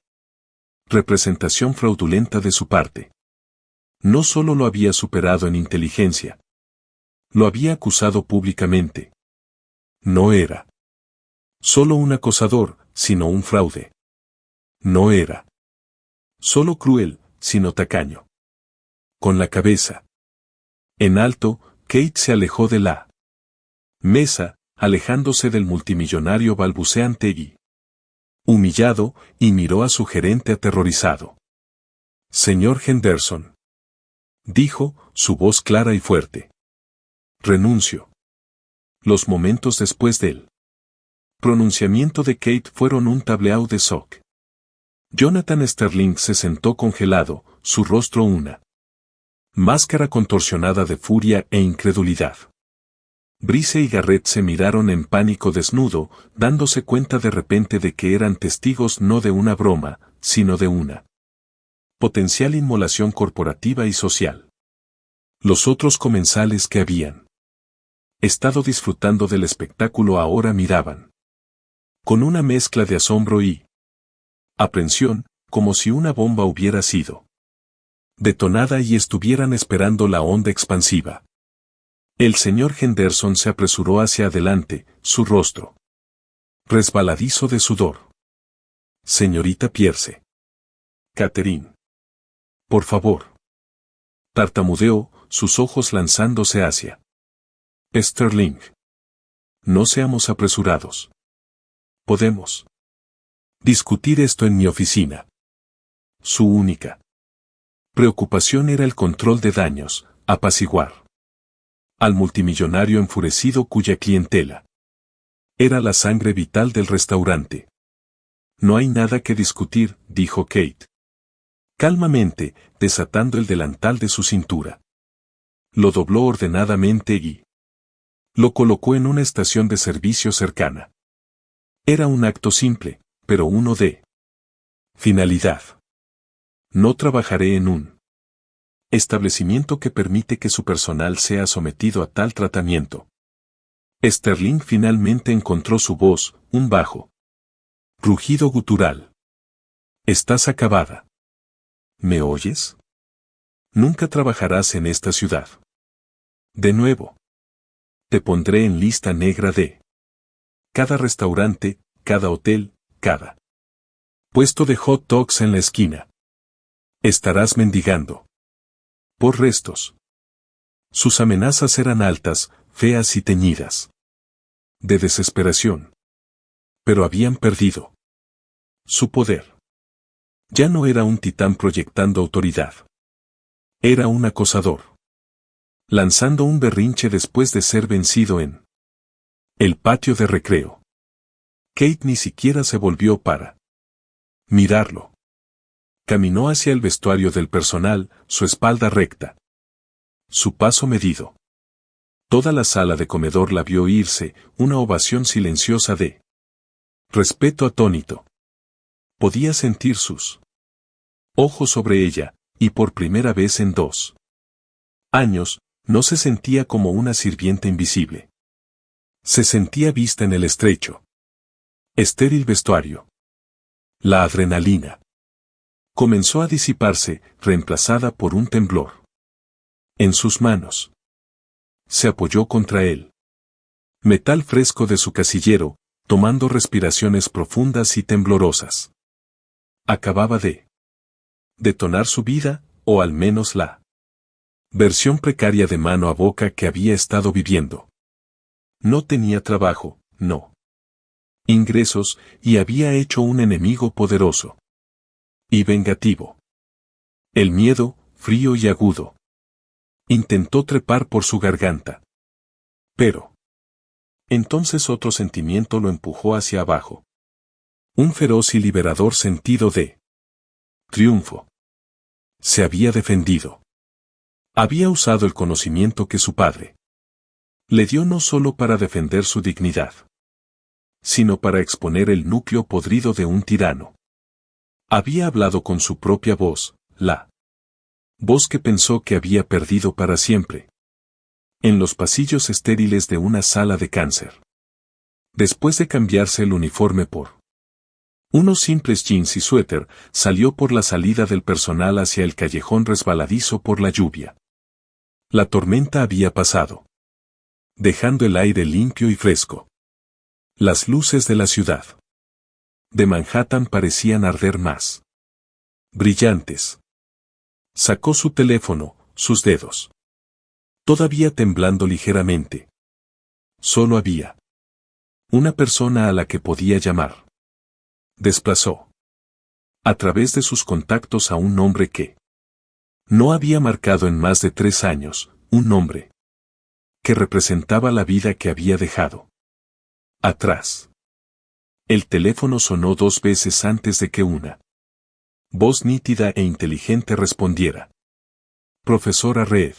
representación fraudulenta de su parte. No solo lo había superado en inteligencia. Lo había acusado públicamente. No era solo un acosador, sino un fraude. No era solo cruel, sino tacaño. Con la cabeza en alto, Kate se alejó de la mesa, alejándose del multimillonario balbuceante y humillado, y miró a su gerente aterrorizado. Señor Henderson, dijo, su voz clara y fuerte. Renuncio. Los momentos después del pronunciamiento de Kate fueron un tableau de shock. Jonathan Sterling se sentó congelado, su rostro una máscara contorsionada de furia e incredulidad. Brice y Garrett se miraron en pánico desnudo, dándose cuenta de repente de que eran testigos no de una broma, sino de una potencial inmolación corporativa y social. Los otros comensales que habían estado disfrutando del espectáculo ahora miraban con una mezcla de asombro y aprensión, como si una bomba hubiera sido detonada y estuvieran esperando la onda expansiva. El señor Henderson se apresuró hacia adelante, su rostro resbaladizo de sudor. Señorita Pierce. Catherine. Por favor. Tartamudeó, sus ojos lanzándose hacia Sterling. No seamos apresurados. Podemos discutir esto en mi oficina. Su única preocupación era el control de daños, apaciguar al multimillonario enfurecido cuya clientela era la sangre vital del restaurante. No hay nada que discutir, dijo Kate calmamente, desatando el delantal de su cintura. Lo dobló ordenadamente y lo colocó en una estación de servicio cercana. Era un acto simple, pero uno de finalidad. No trabajaré en un establecimiento que permite que su personal sea sometido a tal tratamiento. Sterling finalmente encontró su voz, un bajo rugido gutural. Estás acabada. ¿Me oyes? Nunca trabajarás en esta ciudad. De nuevo. Te pondré en lista negra de cada restaurante, cada hotel, cada puesto de hot dogs en la esquina. Estarás mendigando por restos. Sus amenazas eran altas, feas y teñidas de desesperación. Pero habían perdido su poder. Ya no era un titán proyectando autoridad. Era un acosador lanzando un berrinche después de ser vencido en el patio de recreo. Kate ni siquiera se volvió para mirarlo. Caminó hacia el vestuario del personal, su espalda recta, su paso medido. Toda la sala de comedor la vio irse, una ovación silenciosa de respeto atónito. Podía sentir sus ojos sobre ella, y por primera vez en 2 años, no se sentía como una sirvienta invisible. Se sentía vista en el estrecho, estéril vestuario. La adrenalina comenzó a disiparse, reemplazada por un temblor. En sus manos. Se apoyó contra él. Metal fresco de su casillero, tomando respiraciones profundas y temblorosas. Acababa de detonar su vida, o al menos la versión precaria de mano a boca que había estado viviendo. No tenía trabajo, no ingresos, y había hecho un enemigo poderoso y vengativo. El miedo, frío y agudo. Intentó trepar por su garganta. Pero entonces otro sentimiento lo empujó hacia abajo. Un feroz y liberador sentido de triunfo. Se había defendido. Había usado el conocimiento que su padre le dio no solo para defender su dignidad, sino para exponer el núcleo podrido de un tirano. Había hablado con su propia voz, la voz que pensó que había perdido para siempre. En los pasillos estériles de una sala de cáncer. Después de cambiarse el uniforme por unos simples jeans y suéter, salió por la salida del personal hacia el callejón resbaladizo por la lluvia. La tormenta había pasado, dejando el aire limpio y fresco. Las luces de la ciudad de Manhattan parecían arder más brillantes. Sacó su teléfono, sus dedos todavía temblando ligeramente. Solo había una persona a la que podía llamar. Desplazó a través de sus contactos a un nombre que no había marcado en más de 3 años, un nombre que representaba la vida que había dejado atrás. El teléfono sonó 2 veces antes de que una voz nítida e inteligente respondiera. Profesora Reed.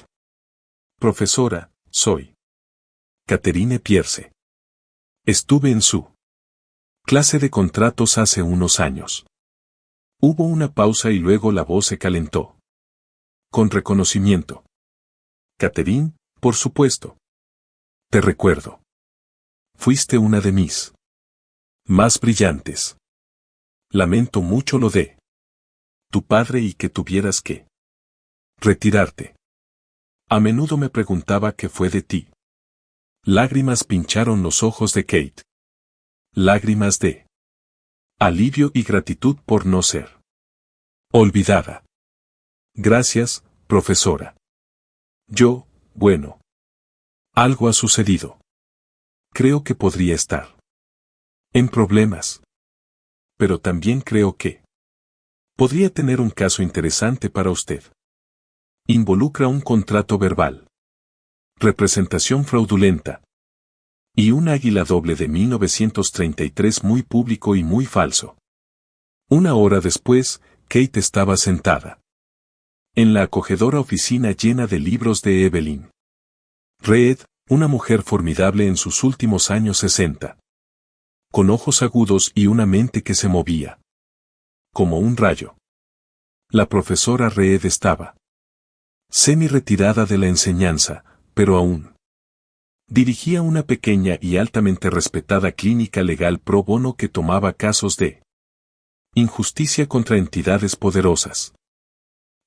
Profesora, soy Catherine Pierce. Estuve en su clase de contratos hace unos años. Hubo una pausa y luego la voz se calentó. Con reconocimiento. Catherine, por supuesto. Te recuerdo. Fuiste una de mis más brillantes. Lamento mucho lo de tu padre y que tuvieras que retirarte. A menudo me preguntaba qué fue de ti. Lágrimas pincharon los ojos de Kate. Lágrimas de alivio y gratitud por no ser olvidada. Gracias, profesora. Bueno, algo ha sucedido. Creo que podría estar en problemas. Pero también creo que podría tener un caso interesante para usted. Involucra un contrato verbal, representación fraudulenta y un águila doble de 1933 muy público y muy falso. Una hora después, Kate estaba sentada en la acogedora oficina llena de libros de Evelyn Reed, una mujer formidable en sus últimos años 60. Con ojos agudos y una mente que se movía como un rayo. La profesora Reed estaba semi-retirada de la enseñanza, pero aún dirigía una pequeña y altamente respetada clínica legal pro bono que tomaba casos de injusticia contra entidades poderosas.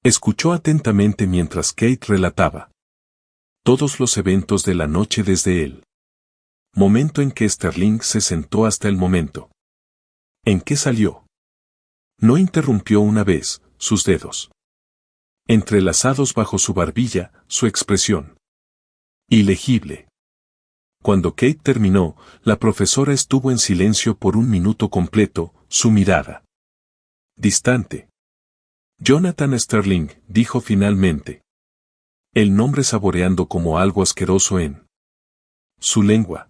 Escuchó atentamente mientras Kate relataba todos los eventos de la noche desde el momento en que Sterling se sentó hasta el momento en que salió. No interrumpió una vez, sus dedos entrelazados bajo su barbilla, su expresión ilegible. Cuando Kate terminó, la profesora estuvo en silencio por un minuto completo, su mirada distante. Jonathan Sterling, dijo finalmente. El nombre saboreando como algo asqueroso en su lengua.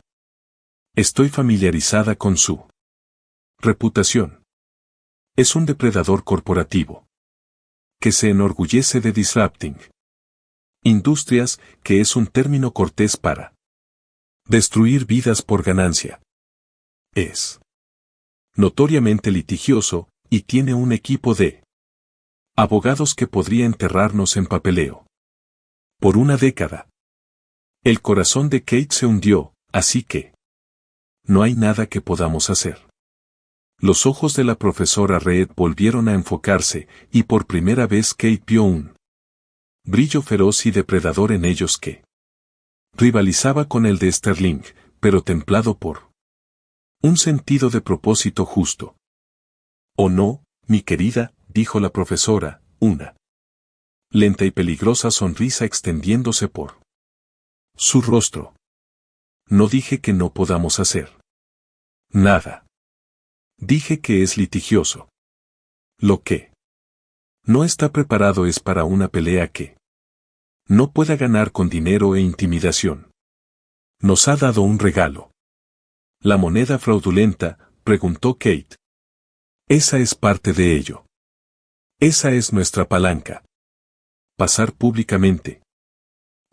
Estoy familiarizada con su reputación. Es un depredador corporativo que se enorgullece de disrupting industrias, que es un término cortés para destruir vidas por ganancia. Es notoriamente litigioso, y tiene un equipo de abogados que podría enterrarnos en papeleo por una década. El corazón de Kate se hundió, así que no hay nada que podamos hacer. Los ojos de la profesora Reed volvieron a enfocarse, y por primera vez Kate vio un brillo feroz y depredador en ellos que rivalizaba con el de Sterling, pero templado por un sentido de propósito justo. «Oh no, mi querida», dijo la profesora, una lenta y peligrosa sonrisa extendiéndose por su rostro. No dije que no podamos hacer nada. Dije que es litigioso. Lo que no está preparado es para una pelea que no pueda ganar con dinero e intimidación. Nos ha dado un regalo. ¿La moneda fraudulenta?, preguntó Kate. Esa es parte de ello. Esa es nuestra palanca. Pasar públicamente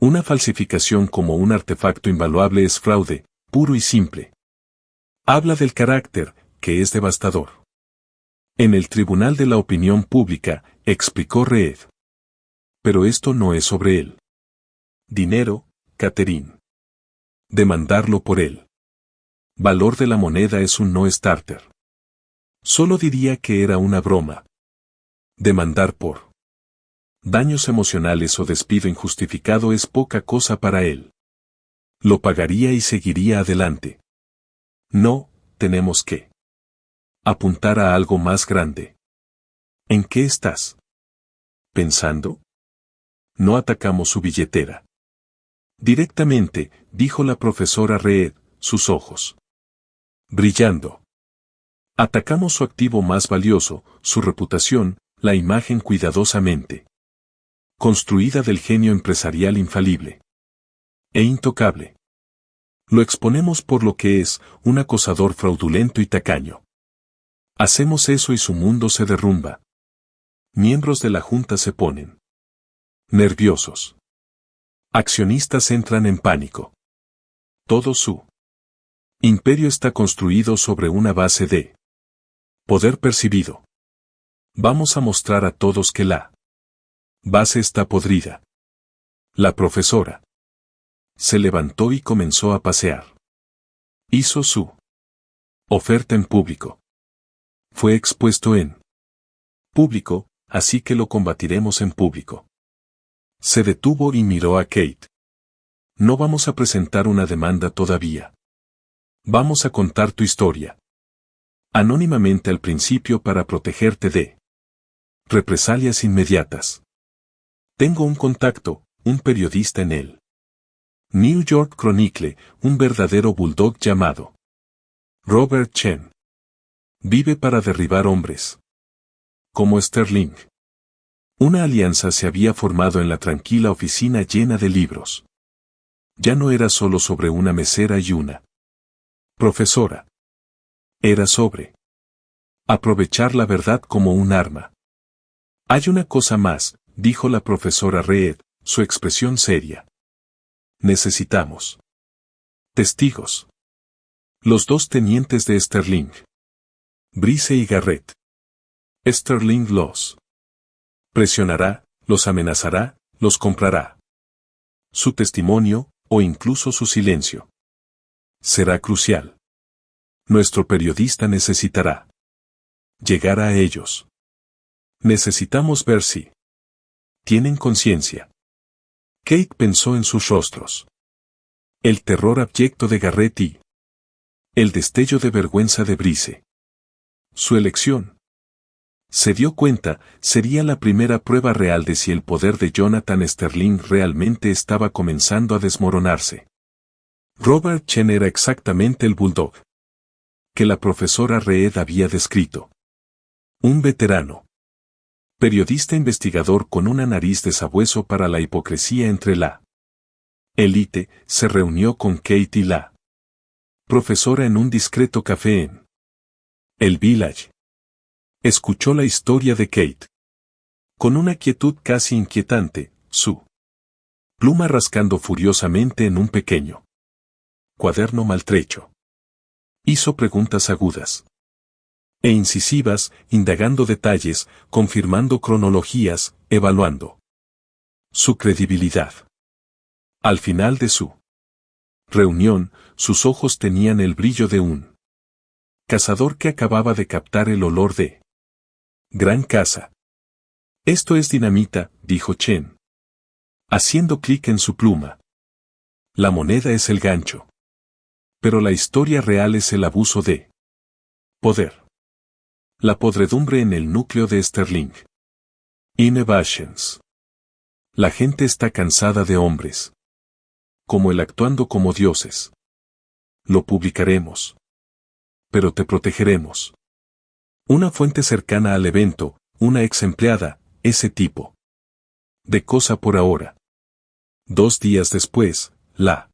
una falsificación como un artefacto invaluable es fraude, puro y simple. Habla del carácter, que es devastador. En el tribunal de la opinión pública, explicó Reed. Pero esto no es sobre él. Dinero, Catherine. Demandarlo por él. Valor de la moneda es un no starter. Solo diría que era una broma. Demandar por daños emocionales o despido injustificado es poca cosa para él. Lo pagaría y seguiría adelante. No, tenemos que apuntar a algo más grande. ¿En qué estás pensando? No atacamos su billetera directamente, dijo la profesora Reed, sus ojos brillando. Atacamos su activo más valioso, su reputación, la imagen cuidadosamente construida del genio empresarial infalible e intocable. Lo exponemos por lo que es, un acosador fraudulento y tacaño. Hacemos eso y su mundo se derrumba. Miembros de la junta se ponen nerviosos. Accionistas entran en pánico. Todo su imperio está construido sobre una base de poder percibido. Vamos a mostrar a todos que la base está podrida. La profesora se levantó y comenzó a pasear. Hizo su oferta en público. Fue expuesto en público, así que lo combatiremos en público. Se detuvo y miró a Kate. No vamos a presentar una demanda todavía. Vamos a contar tu historia anónimamente al principio para protegerte de represalias inmediatas. Tengo un contacto, un periodista en el New York Chronicle, un verdadero bulldog llamado Robert Chen. Vive para derribar hombres. Como Sterling. Una alianza se había formado en la tranquila oficina llena de libros. Ya no era solo sobre una mesera y una profesora. Era sobre aprovechar la verdad como un arma. Hay una cosa más, dijo la profesora Reed, su expresión seria. Necesitamos testigos. Los dos tenientes de Sterling. Brice y Garrett. Sterling los presionará, los amenazará, los comprará. Su testimonio, o incluso su silencio, será crucial. Nuestro periodista necesitará llegar a ellos. Necesitamos ver si tienen conciencia. Kate pensó en sus rostros. El terror abyecto de Garrett y el destello de vergüenza de Brice. Su elección. Se dio cuenta, sería la primera prueba real de si el poder de Jonathan Sterling realmente estaba comenzando a desmoronarse. Robert Chen era exactamente el bulldog que la profesora Reed había descrito. Un veterano. Periodista investigador con una nariz de sabueso para la hipocresía entre la élite, se reunió con Kate y la profesora en un discreto café en el Village. Escuchó la historia de Kate. Con una quietud casi inquietante, su pluma rascando furiosamente en un pequeño cuaderno maltrecho. Hizo preguntas agudas e incisivas, indagando detalles, confirmando cronologías, evaluando su credibilidad. Al final de su reunión, sus ojos tenían el brillo de un cazador que acababa de captar el olor de gran caza. Esto es dinamita, dijo Chen, haciendo clic en su pluma. La moneda es el gancho. Pero la historia real es el abuso de poder. La podredumbre en el núcleo de Sterling. Innovations. La gente está cansada de hombres como él actuando como dioses. Lo publicaremos. Pero te protegeremos. Una fuente cercana al evento, una ex empleada, ese tipo de cosa por ahora. 2 días después, la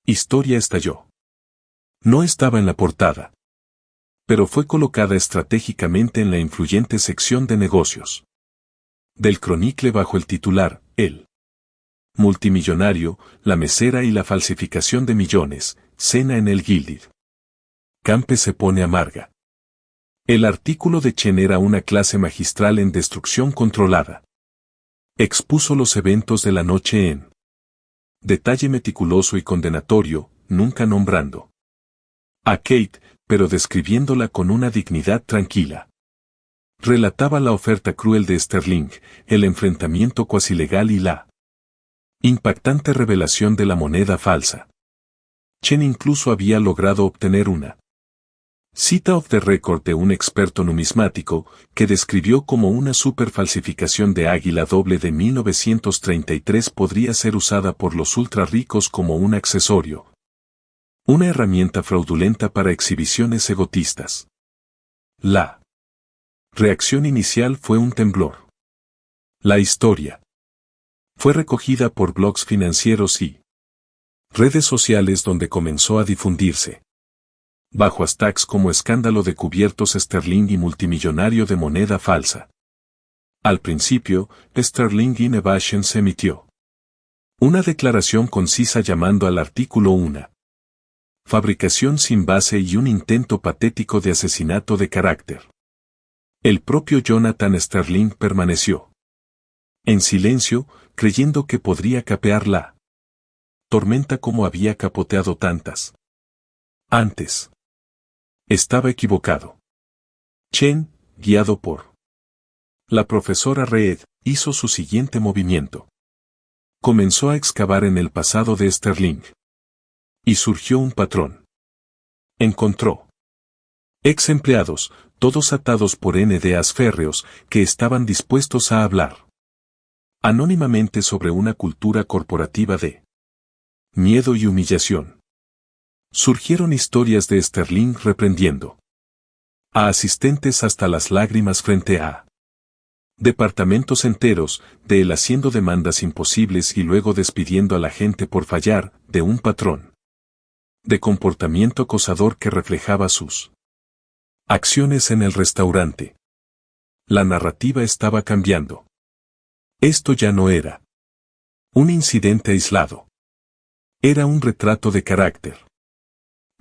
historia estalló. No estaba en la portada, pero fue colocada estratégicamente en la influyente sección de negocios del Chronicle bajo el titular, el multimillonario, la mesera y la falsificación de millones, cena en el Gilded. Campe se pone amarga. El artículo de Chen era una clase magistral en destrucción controlada. Expuso los eventos de la noche en detalle meticuloso y condenatorio, nunca nombrando a Kate, pero describiéndola con una dignidad tranquila. Relataba la oferta cruel de Sterling, el enfrentamiento cuasi legal y la impactante revelación de la moneda falsa. Chen incluso había logrado obtener una cita off the record de un experto numismático, que describió como una superfalsificación de águila doble de 1933 podría ser usada por los ultra ricos como un accesorio. Una herramienta fraudulenta para exhibiciones egotistas. La reacción inicial fue un temblor. La historia fue recogida por blogs financieros y redes sociales donde comenzó a difundirse bajo hashtags como escándalo de cubiertos Sterling y multimillonario de moneda falsa. Al principio, Sterling Innovations emitió una declaración concisa llamando al artículo una fabricación sin base y un intento patético de asesinato de carácter. El propio Jonathan Sterling permaneció en silencio, creyendo que podría capear la tormenta como había capoteado tantas antes. Estaba equivocado. Chen, guiado por la profesora Reed, hizo su siguiente movimiento. Comenzó a excavar en el pasado de Sterling. Y surgió un patrón. Encontró ex empleados, todos atados por NDAs férreos, que estaban dispuestos a hablar anónimamente sobre una cultura corporativa de Miedo y humillación. Surgieron historias de Sterling reprendiendo a asistentes hasta las lágrimas frente a departamentos enteros, de él haciendo demandas imposibles y luego despidiendo a la gente por fallar, de un patrón de comportamiento acosador que reflejaba sus acciones en el restaurante. La narrativa estaba cambiando. Esto ya no era un incidente aislado. Era un retrato de carácter.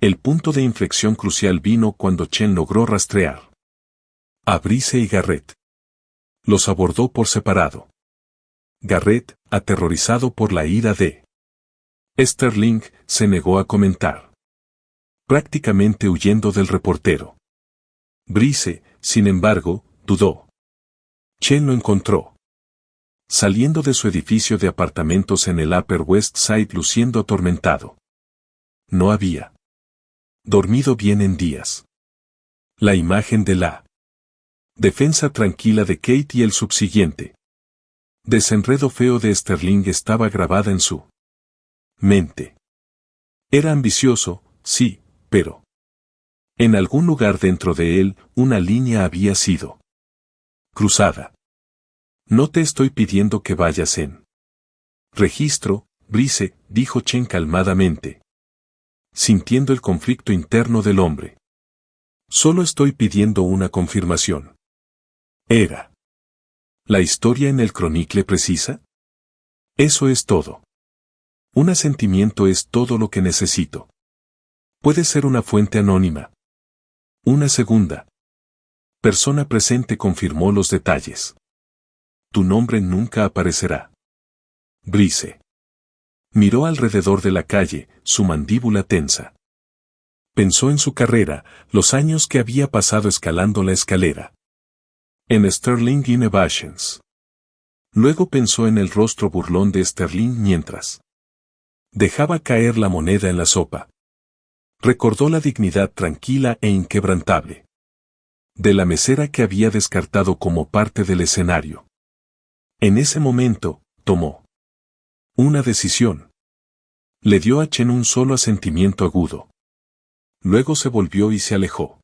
El punto de inflexión crucial vino cuando Chen logró rastrear a Brice y Garrett. Los abordó por separado. Garrett, aterrorizado por la ira de Sterling, se negó a comentar, prácticamente huyendo del reportero. Brice, sin embargo, dudó. Chen lo encontró saliendo de su edificio de apartamentos en el Upper West Side luciendo atormentado. No había dormido bien en días. La imagen de la defensa tranquila de Kate y el subsiguiente desenredo feo de Sterling estaba grabada en su mente. Era ambicioso, sí, pero en algún lugar dentro de él, una línea había sido cruzada. No te estoy pidiendo que vayas en registro, Brice, dijo Chen calmadamente, sintiendo el conflicto interno del hombre. Solo estoy pidiendo una confirmación. ¿Era la historia en el Chronicle precisa? Eso es todo. Un asentimiento es todo lo que necesito. Puede ser una fuente anónima. Una segunda persona presente confirmó los detalles. Tu nombre nunca aparecerá. Brice miró alrededor de la calle, su mandíbula tensa. Pensó en su carrera, los años que había pasado escalando la escalera. En Sterling Innovations. Luego pensó en el rostro burlón de Sterling mientras dejaba caer la moneda en la sopa. Recordó la dignidad tranquila e inquebrantable de la mesera que había descartado como parte del escenario. En ese momento, tomó una decisión. Le dio a Chen un solo asentimiento agudo. Luego se volvió y se alejó.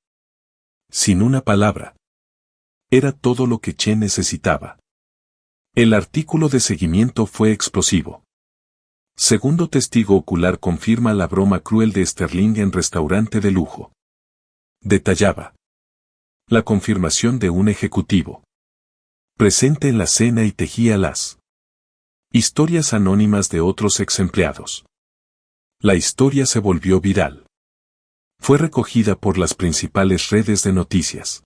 Sin una palabra. Era todo lo que Chen necesitaba. El artículo de seguimiento fue explosivo. Segundo testigo ocular confirma la broma cruel de Sterling en restaurante de lujo. Detallaba la confirmación de un ejecutivo presente en la cena y tejía las historias anónimas de otros ex empleados. La historia se volvió viral. Fue recogida por las principales redes de noticias.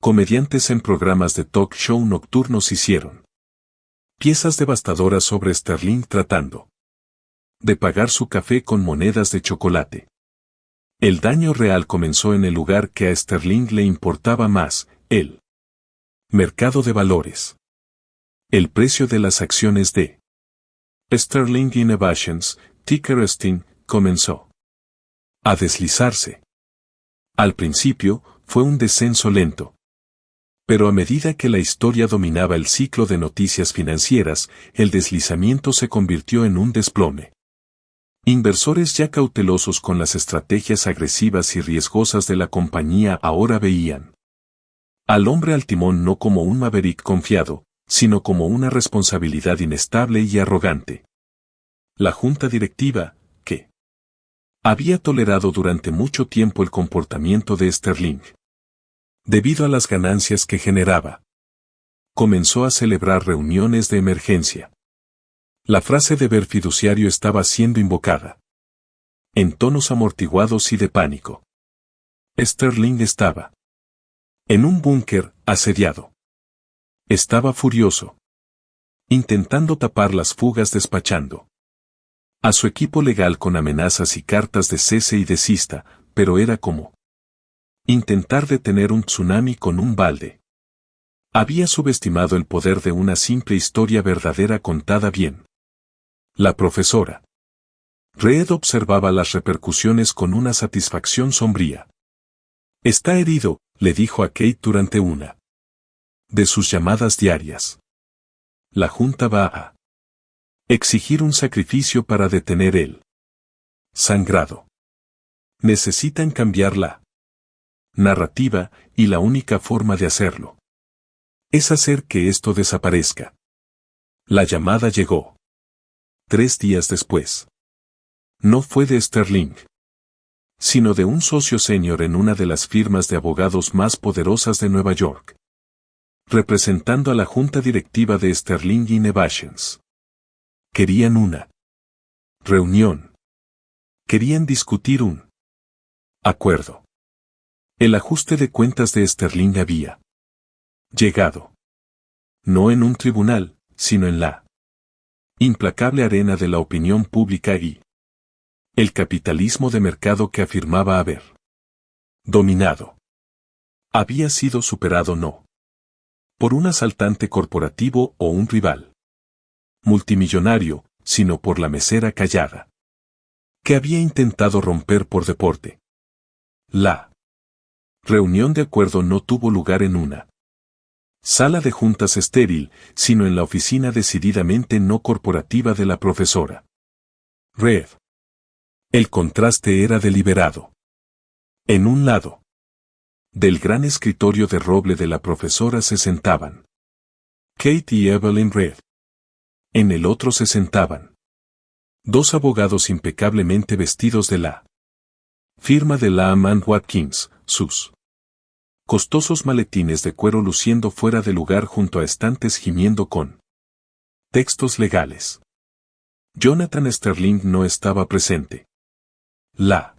Comediantes en programas de talk show nocturnos hicieron piezas devastadoras sobre Sterling tratando de pagar su café con monedas de chocolate. El daño real comenzó en el lugar que a Sterling le importaba más, el mercado de valores. El precio de las acciones de Sterling Innovations, ticker STIN, comenzó a deslizarse. Al principio, fue un descenso lento. Pero a medida que la historia dominaba el ciclo de noticias financieras, el deslizamiento se convirtió en un desplome. Inversores ya cautelosos con las estrategias agresivas y riesgosas de la compañía ahora veían al hombre al timón no como un maverick confiado, sino como una responsabilidad inestable y arrogante. La junta directiva, que había tolerado durante mucho tiempo el comportamiento de Sterling, debido a las ganancias que generaba, comenzó a celebrar reuniones de emergencia. La frase deber fiduciario estaba siendo invocada en tonos amortiguados y de pánico. Sterling estaba en un búnker, asediado. Estaba furioso, intentando tapar las fugas despachando a su equipo legal con amenazas y cartas de cese y desista, pero era como intentar detener un tsunami con un balde. Había subestimado el poder de una simple historia verdadera contada bien. La profesora Reed observaba las repercusiones con una satisfacción sombría. Está herido, le dijo a Kate durante una de sus llamadas diarias. La junta va a Exigir un sacrificio para detener el sangrado. Necesitan cambiar la narrativa, y la única forma de hacerlo es hacer que esto desaparezca. La llamada llegó 3 días después. No fue de Sterling, sino de un socio senior en una de las firmas de abogados más poderosas de Nueva York, representando a la junta directiva de Sterling Innovations. Querían una reunión. Querían discutir un acuerdo. El ajuste de cuentas de Sterling había llegado. No en un tribunal, sino en la implacable arena de la opinión pública y el capitalismo de mercado que afirmaba haber dominado. Había sido superado no por un asaltante corporativo o un rival multimillonario, sino por la mesera callada que había intentado romper por deporte. La reunión de acuerdo no tuvo lugar en una sala de juntas estéril, sino en la oficina decididamente no corporativa de la profesora Reed. El contraste era deliberado. En un lado del gran escritorio de roble de la profesora se sentaban Kate y Evelyn Reed. En el otro se sentaban 2 abogados impecablemente vestidos de la firma de Lehman Watkins, sus costosos maletines de cuero luciendo fuera de lugar junto a estantes gimiendo con textos legales. Jonathan Sterling no estaba presente. La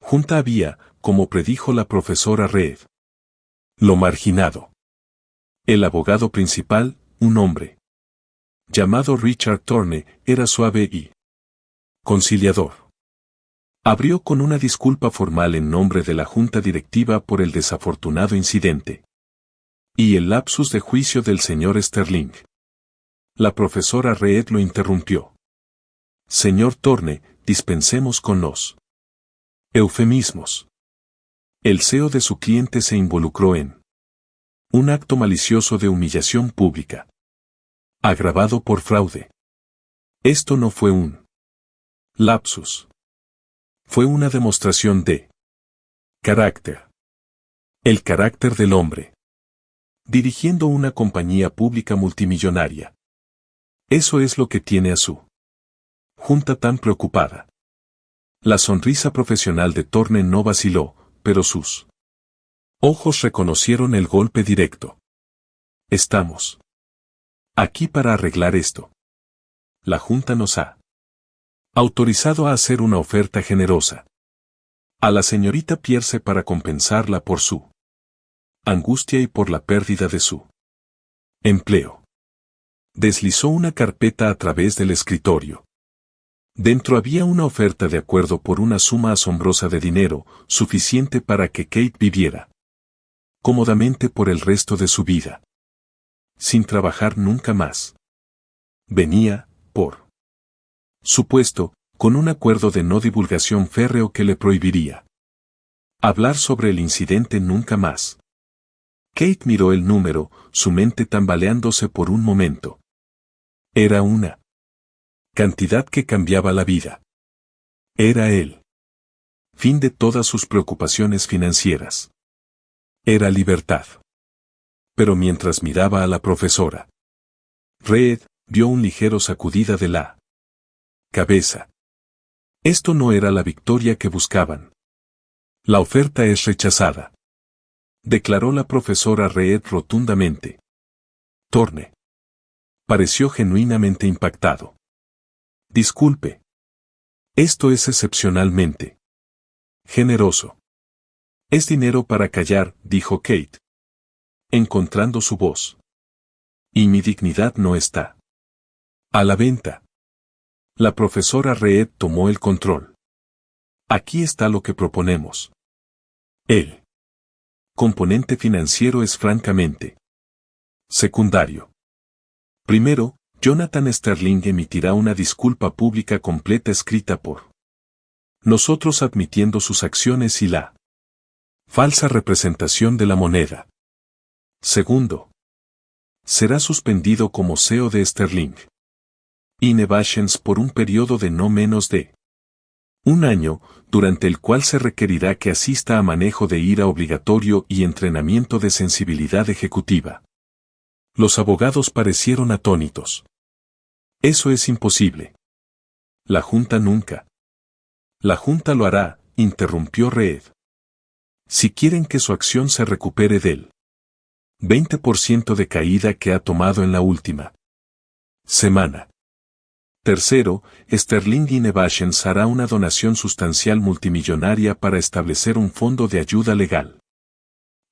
junta había, como predijo la profesora Reed, lo marginado. El abogado principal, un hombre llamado Richard Thorne, era suave y conciliador. Abrió con una disculpa formal en nombre de la junta directiva por el desafortunado incidente y el lapsus de juicio del señor Sterling. La profesora Reed lo interrumpió. Señor Thorne, dispensemos con los eufemismos. El CEO de su cliente se involucró en un acto malicioso de humillación pública, agravado por fraude. Esto no fue un lapsus. Fue una demostración de carácter. El carácter del hombre. Dirigiendo una compañía pública multimillonaria. Eso es lo que tiene a su junta tan preocupada. La sonrisa profesional de Thorne no vaciló, pero sus ojos reconocieron el golpe directo. Estamos aquí para arreglar esto. La junta nos ha autorizado a hacer una oferta generosa a la señorita Pierce para compensarla por su angustia y por la pérdida de su empleo. Deslizó una carpeta a través del escritorio. Dentro había una oferta de acuerdo por una suma asombrosa de dinero, suficiente para que Kate viviera cómodamente por el resto de su vida, sin trabajar nunca más. Venía, por supuesto, con un acuerdo de no divulgación férreo que le prohibiría hablar sobre el incidente nunca más. Kate miró el número, su mente tambaleándose por un momento. Era una cantidad que cambiaba la vida. Era el fin de todas sus preocupaciones financieras. Era libertad. Pero mientras miraba a la profesora Reed, vio un ligero sacudida de la cabeza. Esto no era la victoria que buscaban. La oferta es rechazada, declaró la profesora Reed rotundamente. Thorne pareció genuinamente impactado. Disculpe. Esto es excepcionalmente generoso. Es dinero para callar, dijo Kate, encontrando su voz. Y mi dignidad no está a la venta. La profesora Reed tomó el control. Aquí está lo que proponemos. El componente financiero es francamente secundario. Primero, Jonathan Sterling emitirá una disculpa pública completa escrita por nosotros admitiendo sus acciones y la falsa representación de la moneda. Segundo, será suspendido como CEO de Sterling. Innovations por un periodo de no menos de un año, durante el cual se requerirá que asista a manejo de ira obligatorio y entrenamiento de sensibilidad ejecutiva. Los abogados parecieron atónitos. Eso es imposible. La Junta nunca. La Junta lo hará, interrumpió Reed. Si quieren que su acción se recupere del 20% de caída que ha tomado en la última semana. Tercero, Sterling Innovations hará una donación sustancial multimillonaria para establecer un fondo de ayuda legal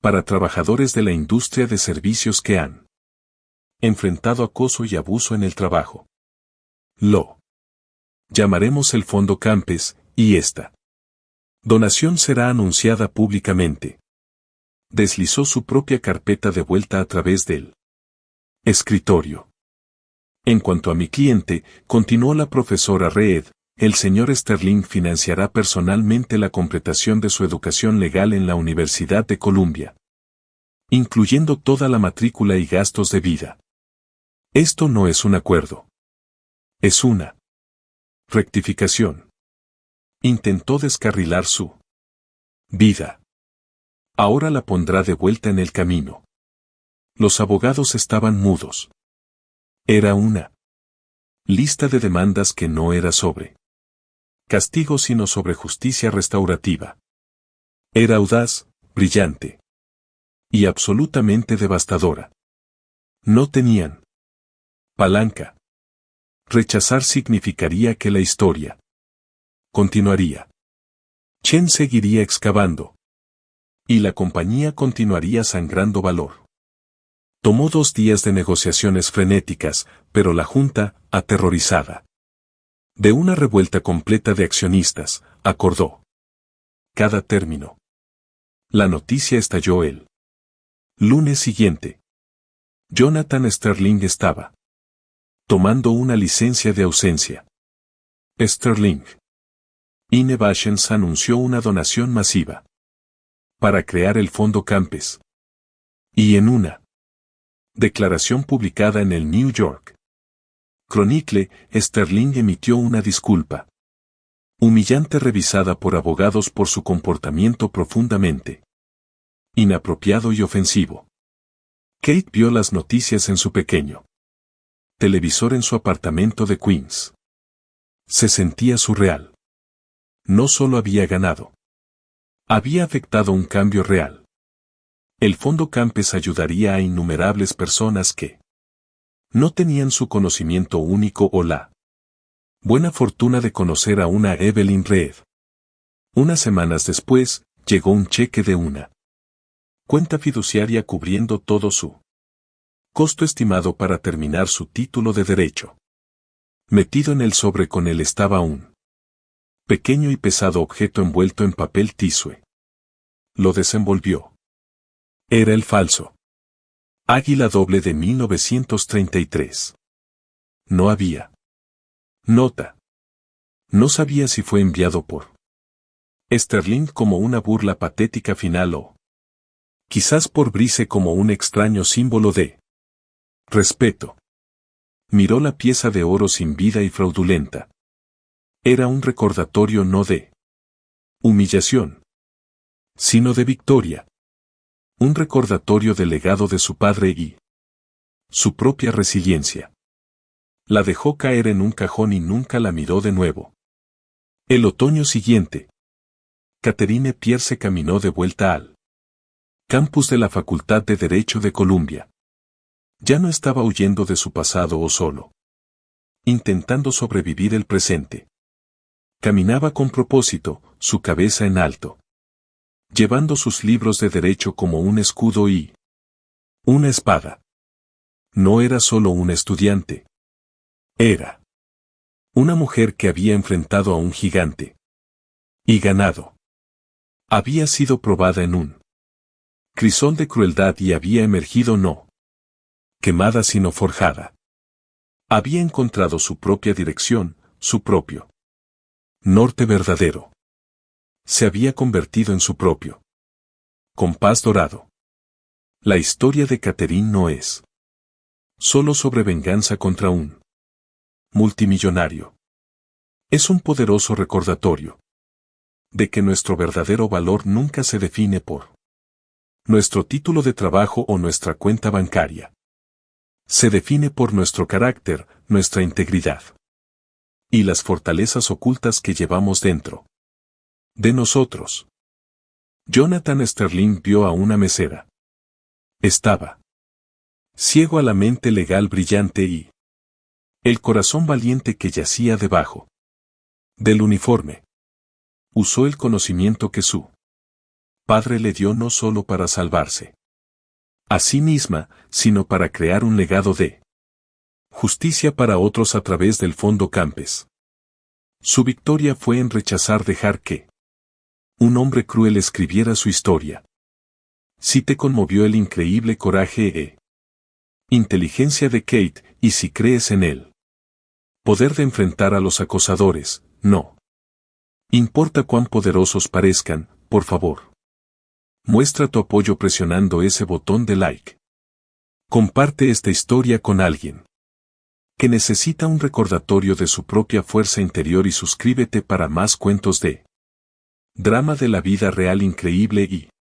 para trabajadores de la industria de servicios que han enfrentado acoso y abuso en el trabajo. Lo llamaremos el Fondo Campes, y esta donación será anunciada públicamente. Deslizó su propia carpeta de vuelta a través del escritorio. En cuanto a mi cliente, continuó la profesora Reed, el señor Sterling financiará personalmente la completación de su educación legal en la Universidad de Columbia, incluyendo toda la matrícula y gastos de vida. Esto no es un acuerdo. Es una rectificación. Intentó descarrilar su vida. Ahora la pondrá de vuelta en el camino. Los abogados estaban mudos. Era una lista de demandas que no era sobre castigo sino sobre justicia restaurativa. Era audaz, brillante y absolutamente devastadora. No tenían palanca. Rechazar significaría que la historia continuaría. Chen seguiría excavando. Y la compañía continuaría sangrando valor. Tomó 2 días de negociaciones frenéticas, pero la Junta, aterrorizada de una revuelta completa de accionistas, acordó cada término. La noticia estalló el lunes siguiente. Jonathan Sterling estaba tomando una licencia de ausencia. Sterling Innovations anunció una donación masiva para crear el Fondo Campes. Y en una declaración publicada en el New York Chronicle, Sterling emitió una disculpa humillante revisada por abogados por su comportamiento profundamente inapropiado y ofensivo. Kate vio las noticias en su pequeño televisor en su apartamento de Queens. Se sentía surreal. No solo había ganado. Había afectado un cambio real. El Fondo Campes ayudaría a innumerables personas que no tenían su conocimiento único o la buena fortuna de conocer a una Evelyn Reed. Unas semanas después, llegó un cheque de una cuenta fiduciaria cubriendo todo su costo estimado para terminar su título de derecho. Metido en el sobre con él estaba un pequeño y pesado objeto envuelto en papel tisue. Lo desenvolvió. Era el falso Águila doble de 1933. No había nota. No sabía si fue enviado por Sterling como una burla patética final o quizás por Brice como un extraño símbolo de respeto. Miró la pieza de oro sin vida y fraudulenta. Era un recordatorio no de humillación, sino de victoria. Un recordatorio del legado de su padre y su propia resiliencia. La dejó caer en un cajón y nunca la miró de nuevo. El otoño siguiente, Catherine Pierce caminó de vuelta al campus de la Facultad de Derecho de Columbia. Ya no estaba huyendo de su pasado o solo intentando sobrevivir el presente. Caminaba con propósito, su cabeza en alto, llevando sus libros de derecho como un escudo y una espada. No era solo una estudiante. Era una mujer que había enfrentado a un gigante y ganado. Había sido probada en un crisol de crueldad y había emergido no quemada sino forjada. Había encontrado su propia dirección, su propio norte verdadero. Se había convertido en su propio compás dorado. La historia de Catherine no es solo sobre venganza contra un multimillonario. Es un poderoso recordatorio de que nuestro verdadero valor nunca se define por nuestro título de trabajo o nuestra cuenta bancaria. Se define por nuestro carácter, nuestra integridad y las fortalezas ocultas que llevamos dentro de nosotros. Jonathan Sterling vio a una mesera. Estaba ciego a la mente legal brillante y el corazón valiente que yacía debajo del uniforme. Usó el conocimiento que su padre le dio no solo para salvarse a sí misma, sino para crear un legado de justicia para otros a través del Fondo Campes. Su victoria fue en rechazar dejar que un hombre cruel escribiera su historia. Si te conmovió el increíble coraje e inteligencia de Kate, y si crees en él, poder de enfrentar a los acosadores, no importa cuán poderosos parezcan, por favor. Muestra tu apoyo presionando ese botón de like. Comparte esta historia con alguien que necesita un recordatorio de su propia fuerza interior y suscríbete para más cuentos de drama de la vida real increíble y